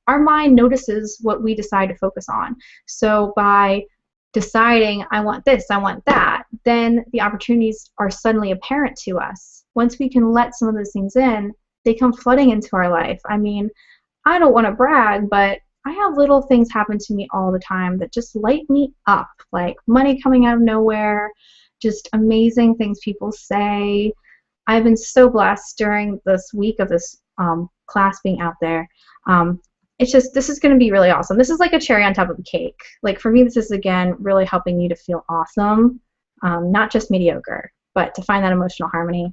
Our mind notices what we decide to focus on. So by deciding, I want this, I want that, then the opportunities are suddenly apparent to us. Once we can let some of those things in, they come flooding into our life. I mean, I don't want to brag, but I have little things happen to me all the time that just light me up, like money coming out of nowhere, just amazing things people say. I've been so blessed during this week of this class being out there. This is going to be really awesome. This is like a cherry on top of the cake. Like for me, this is, again, really helping you to feel awesome, not just mediocre, but to find that emotional harmony.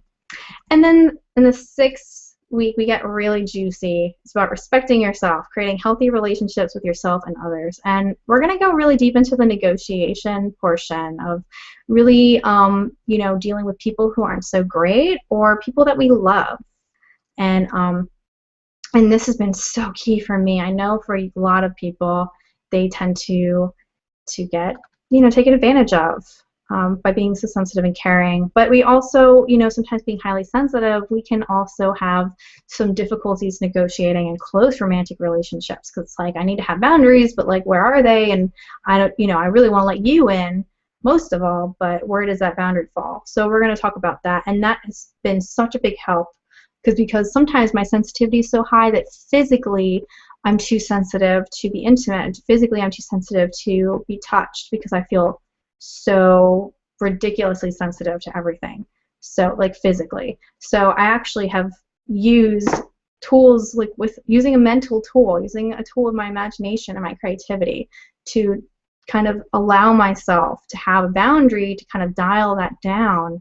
And then in the 6th week, we get really juicy. It's about respecting yourself, creating healthy relationships with yourself and others. And we're going to go really deep into the negotiation portion of really, dealing with people who aren't so great or people that we love. And this has been so key for me. I know for a lot of people, they tend to get, taken advantage of. By being so sensitive and caring. But we also, sometimes being highly sensitive, we can also have some difficulties negotiating in close romantic relationships, because it's like, I need to have boundaries, but like, where are they? And I don't, I really want to let you in most of all, but where does that boundary fall? So we're going to talk about that, and that has been such a big help, because sometimes my sensitivity is so high that physically I'm too sensitive to be intimate, physically I'm too sensitive to be touched, because I feel so ridiculously sensitive to everything, so like physically. So I actually have used tools, like with using a mental tool, using a tool of my imagination and my creativity to kind of allow myself to have a boundary, to kind of dial that down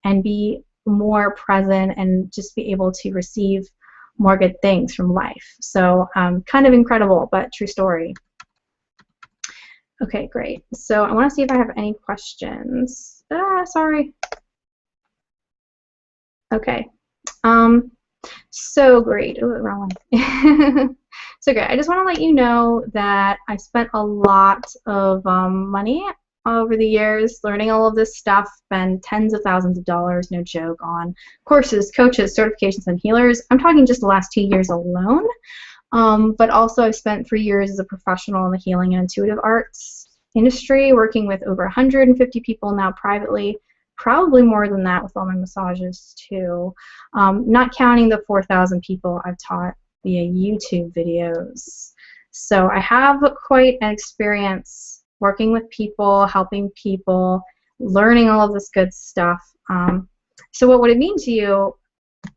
and be more present and just be able to receive more good things from life. So kind of incredible, but true story. Okay, great. So I want to see if I have any questions. Sorry. Okay. So great. Oh, wrong one. So great. I just want to let you know that I spent a lot of money over the years learning all of this stuff, spent tens of thousands of dollars, no joke, on courses, coaches, certifications, and healers. I'm talking just the last 2 years alone. But also I've spent 3 years as a professional in the healing and intuitive arts industry, working with over 150 people now privately, probably more than that with all my massages too, not counting the 4,000 people I've taught via YouTube videos. So I have quite an experience working with people, helping people, learning all of this good stuff. So what would it mean to you?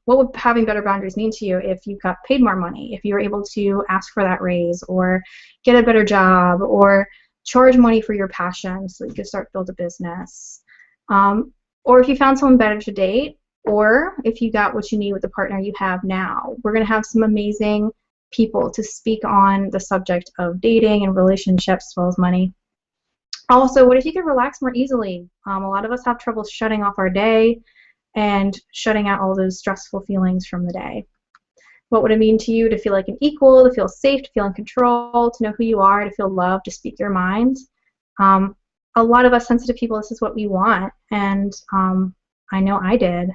What would having better boundaries mean to you if you got paid more money, if you were able to ask for that raise, or get a better job, or charge money for your passion so you could start build a business, or if you found someone better to date, or if you got what you need with the partner you have now? We're going to have some amazing people to speak on the subject of dating and relationships as well as money. Also, what if you could relax more easily? A lot of us have trouble shutting off our day and shutting out all those stressful feelings from the day. What would it mean to you to feel like an equal, to feel safe, to feel in control, to know who you are, to feel loved, to speak your mind? a lot of us sensitive people, this is what we want, and I know I did.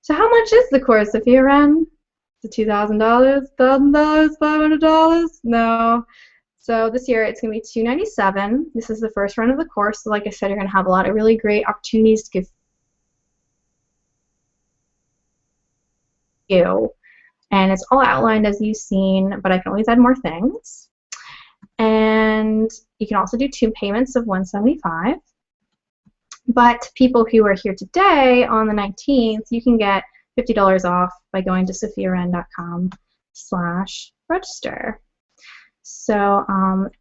So how much is the course, Sofia Wren? Is it $2,000, $1,000, $500? No. So this year it's going to be $297. This is the first run of the course. So like I said, you're going to have a lot of really great opportunities to give you. And it's all outlined as you've seen, but I can always add more things. And you can also do 2 payments of $175. But people who are here today on the 19th, you can get $50 off by going to sofiawren.com/register. So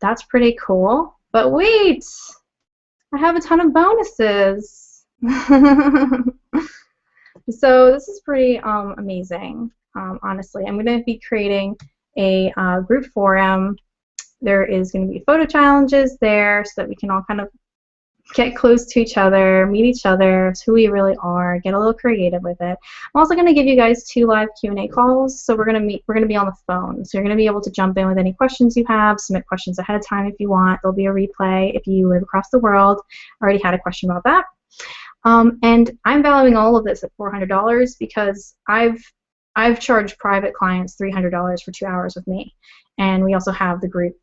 that's pretty cool. But wait, I have a ton of bonuses. So this is pretty amazing, honestly. I'm going to be creating a group forum. There is going to be photo challenges there so that we can all kind of get close to each other, meet each other, who we really are, get a little creative with it. I'm also going to give you guys 2 live Q&A calls, so we're going to be on the phone. So you're going to be able to jump in with any questions you have, submit questions ahead of time if you want. There'll be a replay if you live across the world. I already had a question about that. And I'm valuing all of this at $400 because I've charged private clients $300 for 2 hours with me, and we also have the group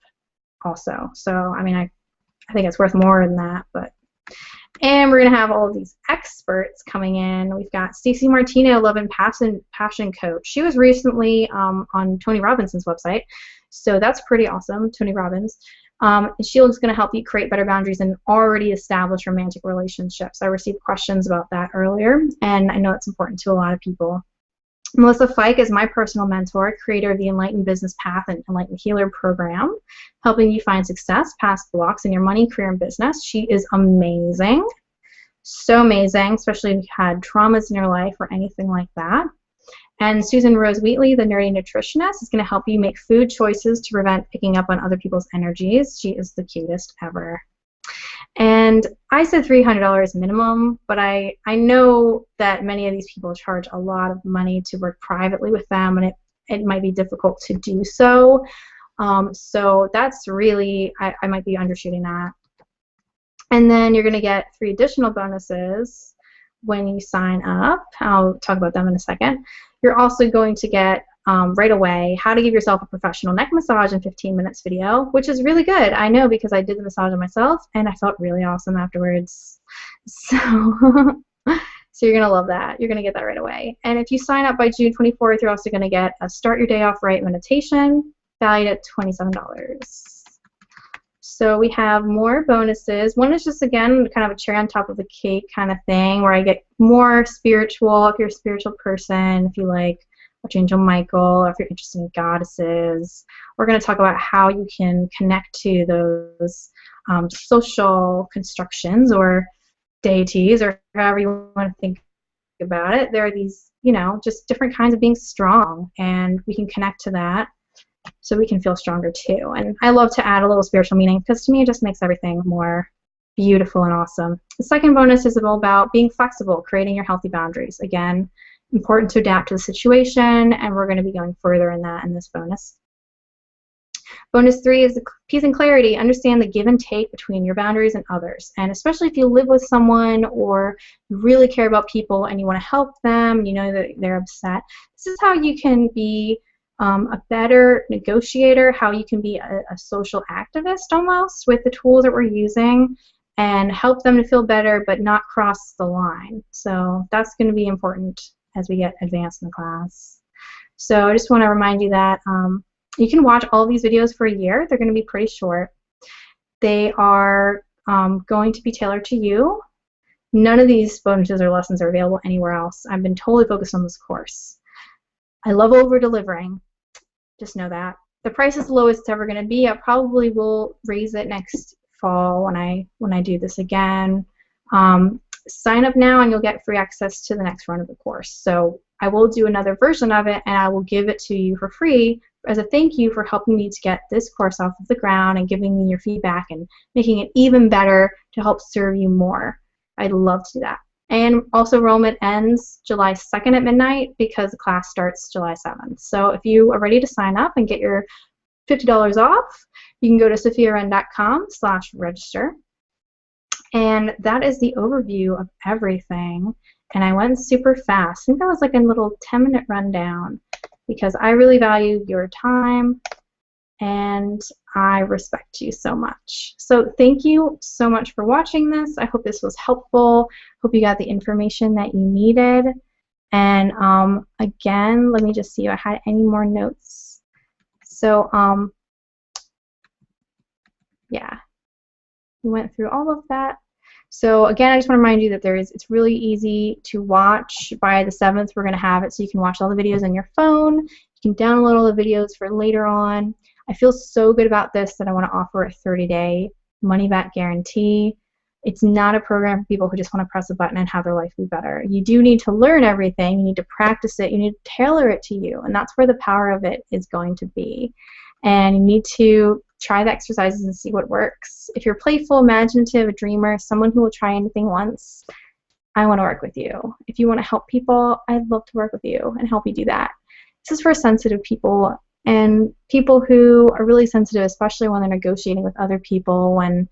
also. So I mean, I think it's worth more than that, and we're gonna have all of these experts coming in. We've got Stacey Martino, Love and Passion Coach. She was recently on Tony Robbins's website, so that's pretty awesome. Tony Robbins. She's going to help you create better boundaries in already established romantic relationships. I received questions about that earlier, and I know it's important to a lot of people. Melissa Fike is my personal mentor, creator of the Enlightened Business Path and Enlightened Healer program, helping you find success past blocks in your money, career, and business. She is amazing, so amazing, especially if you've had traumas in your life or anything like that. And Susan Rose Wheatley, the Nerdy Nutritionist, is going to help you make food choices to prevent picking up on other people's energies. She is the cutest ever. And I said $300 minimum, but I know that many of these people charge a lot of money to work privately with them, and it might be difficult to do so. So that's really, I might be undershooting that. And then you're going to get 3 additional bonuses when you sign up. I'll talk about them in a second. You're also going to get right away how to give yourself a professional neck massage in 15 minutes video, which is really good. I know because I did the massage on myself and I felt really awesome afterwards. So, so you're going to love that. You're going to get that right away. And if you sign up by June 24th, you're also going to get a Start Your Day Off Right meditation valued at $27. So we have more bonuses. One is just, again, kind of a cherry on top of the cake kind of thing where I get more spiritual. If you're a spiritual person, if you like Archangel Michael, or if you're interested in goddesses, we're going to talk about how you can connect to those social constructions or deities, or however you want to think about it. There are these, just different kinds of being strong, and we can connect to that so we can feel stronger too. And I love to add a little spiritual meaning because to me it just makes everything more beautiful and awesome. The second bonus is all about being flexible, creating your healthy boundaries. Again, important to adapt to the situation, and we're going to be going further in that in this bonus. Bonus 3 is the peace and clarity. Understand the give and take between your boundaries and others. And especially if you live with someone or you really care about people and you want to help them and you know that they're upset, this is how you can be a better negotiator, how you can be a social activist almost with the tools that we're using and help them to feel better but not cross the line. So that's going to be important as we get advanced in the class. So I just want to remind you that you can watch all these videos for a year. They're going to be pretty short. They are going to be tailored to you. None of these bonuses or lessons are available anywhere else. I've been totally focused on this course. I love over-delivering. Just know that. The price is the lowest it's ever going to be. I probably will raise it next fall when I do this again. Sign up now and you'll get free access to the next run of the course. So I will do another version of it and I will give it to you for free as a thank you for helping me to get this course off of the ground and giving me your feedback and making it even better to help serve you more. I'd love to do that. And also enrollment ends July 2nd at midnight because the class starts July 7th. So if you are ready to sign up and get your $50 off, you can go to sofiawren.com/register. And that is the overview of everything. And I went super fast. I think that was like a little 10-minute rundown because I really value your time and I respect you so much. So thank you so much for watching this. I hope this was helpful. Hope you got the information that you needed. And again, let me just see if I had any more notes. So yeah, we went through all of that. So again, I just want to remind you that it's really easy to watch. By the 7th, we're going to have it so you can watch all the videos on your phone. You can download all the videos for later on. I feel so good about this that I want to offer a 30-day money-back guarantee. It's not a program for people who just want to press a button and have their life be better. You do need to learn everything. You need to practice it. You need to tailor it to you, and that's where the power of it is going to be. And you need to try the exercises and see what works. If you're playful, imaginative, a dreamer, someone who will try anything once, I want to work with you. If you want to help people, I'd love to work with you and help you do that. This is for sensitive people and people who are really sensitive, especially when they're negotiating with other people, when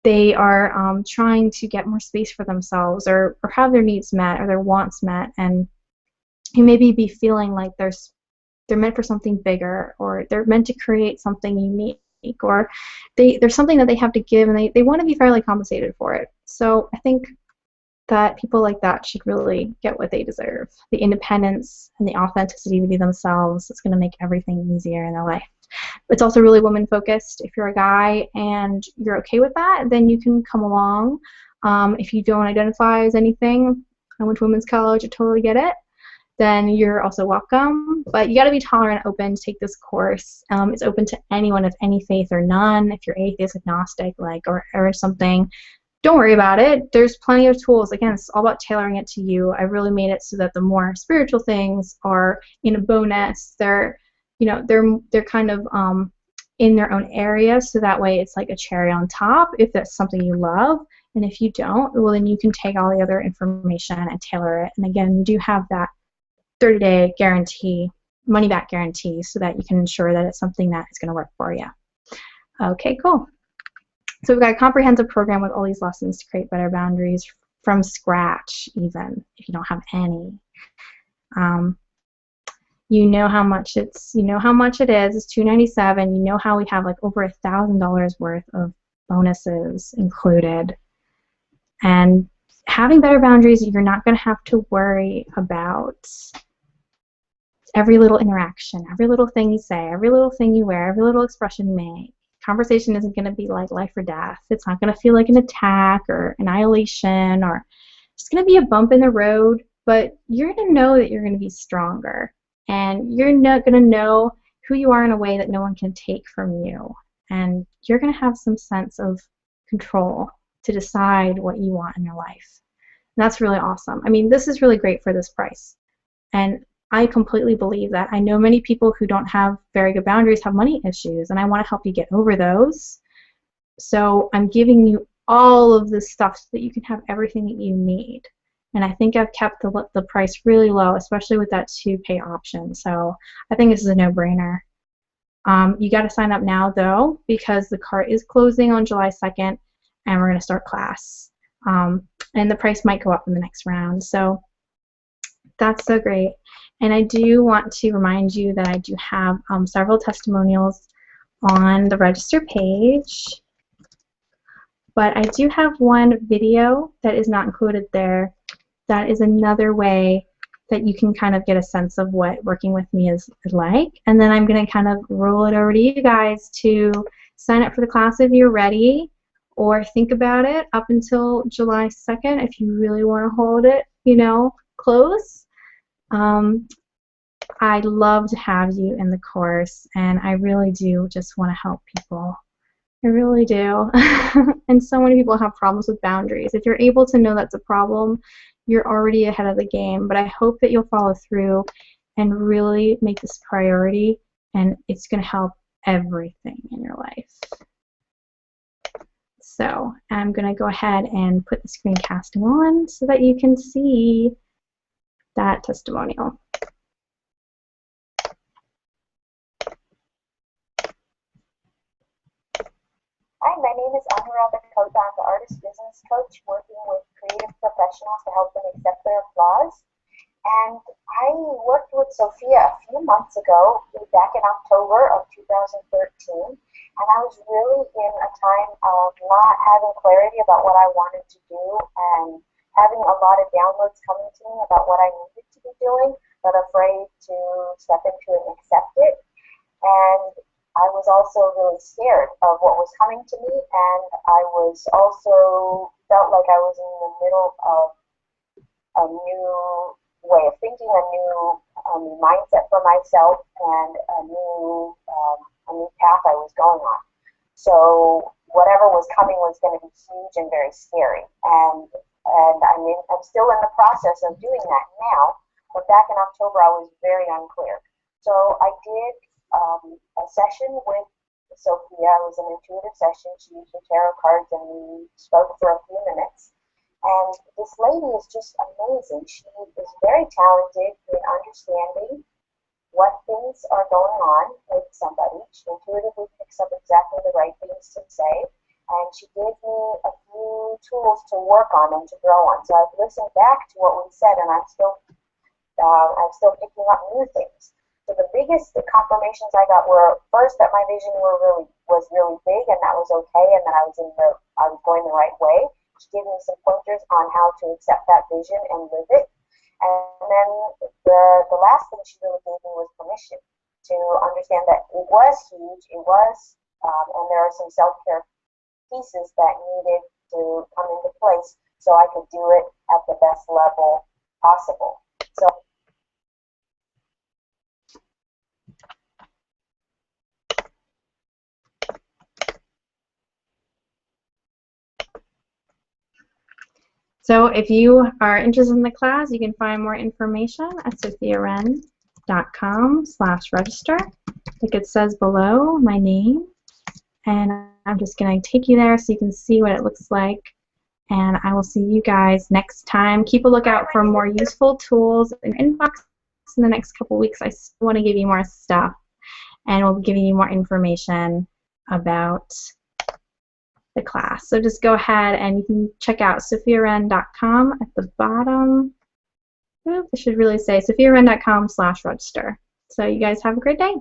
they are trying to get more space for themselves or have their needs met or their wants met, and you maybe be feeling like they're meant for something bigger, or they're meant to create something unique, or there's something that they have to give and they want to be fairly compensated for it. So I think that people like that should really get what they deserve. The independence and the authenticity to be themselves is going to make everything easier in their life. It's also really woman focused. If you're a guy and you're okay with that, then you can come along. If you don't identify as anything, I went to women's college, I totally get it, then you're also welcome. But you got to be tolerant and open to take this course. It's open to anyone of any faith or none. If you're atheist, agnostic, or something, don't worry about it. There's plenty of tools. Again, it's all about tailoring it to you. I really made it so that the more spiritual things are in a bonus. They're kind of in their own area, so that way it's like a cherry on top if that's something you love. And if you don't, well, then you can take all the other information and tailor it. And again, you do have that 30-day guarantee, money-back guarantee, so that you can ensure that it's something that is going to work for you. Okay, cool. So we've got a comprehensive program with all these lessons to create better boundaries from scratch, even if you don't have any. You know how much it is. It's $297. You know how we have like over $1,000 worth of bonuses included. And having better boundaries, you're not going to have to worry about every little interaction, every little thing you say, every little thing you wear, every little expression you make. Conversation isn't going to be like life or death. It's not going to feel like an attack or annihilation, or it's going to be a bump in the road, but you're going to know that you're going to be stronger, and you're not going to know who you are in a way that no one can take from you, and you're going to have some sense of control to decide what you want in your life. And that's really awesome. I mean, this is really great for this price, and I completely believe that. I know many people who don't have very good boundaries have money issues, and I want to help you get over those. So I'm giving you all of this stuff so that you can have everything that you need. And I think I've kept the price really low, especially with that 2-pay option. So I think this is a no-brainer. You got to sign up now, though, because the cart is closing on July 2nd, and we're going to start class. And the price might go up in the next round. So that's so great. And I do want to remind you that I do have several testimonials on the register page. But I do have one video that is not included there. That is another way that you can kind of get a sense of what working with me is like. And then I'm going to kind of roll it over to you guys to sign up for the class if you're ready, or think about it up until July 2nd if you really want to hold it, close. I'd love to have you in the course, and I really do just want to help people. I really do. And so many people have problems with boundaries. If you're able to know that's a problem, you're already ahead of the game. But I hope that you'll follow through and really make this a priority, and it's going to help everything in your life. So I'm going to go ahead and put the screencasting on so that you can see that testimonial. Hi, my name is Anuradha Kota. I'm the artist business coach working with creative professionals to help them accept their flaws. And I worked with Sofia a few months ago, back in October of 2013, and I was really in a time of not having clarity about what I wanted to do and having a lot of downloads coming to me about what I needed to be doing, but afraid to step into it and accept it. And I was also really scared of what was coming to me, and I was also felt like I was in the middle of a new way of thinking, a new mindset for myself, and a new path I was going on. So whatever was coming was going to be huge and very scary, and I'm still in the process of doing that now. But back in October, I was very unclear. So I did a session with Sofia. It was an intuitive session. She used the tarot cards, and we spoke for a few minutes. And this lady is just amazing. She is very talented in understanding what things are going on with somebody. She intuitively picks up exactly the right things to say. And she gave me a few tools to work on and to grow on. So I've listened back to what we said, and I'm still picking up new things. So the biggest confirmations I got were, first, that my vision was really big, and that was okay, and that I was going the right way. She gave me some pointers on how to accept that vision and live it. And then the last thing she really gave me was permission to understand that it was huge, and there are some self-care pieces that needed to come into place so I could do it at the best level possible. So if you are interested in the class, you can find more information at sofiawren.com/register. Like it says below, my name, and I'm just going to take you there so you can see what it looks like. And I will see you guys next time. Keep a lookout for more useful tools in your inbox in the next couple weeks. I still want to give you more stuff, and we'll be giving you more information about the class. So just go ahead and you can check out sofiawren.com at the bottom. I should really say sofiawren.com/register. So you guys have a great day.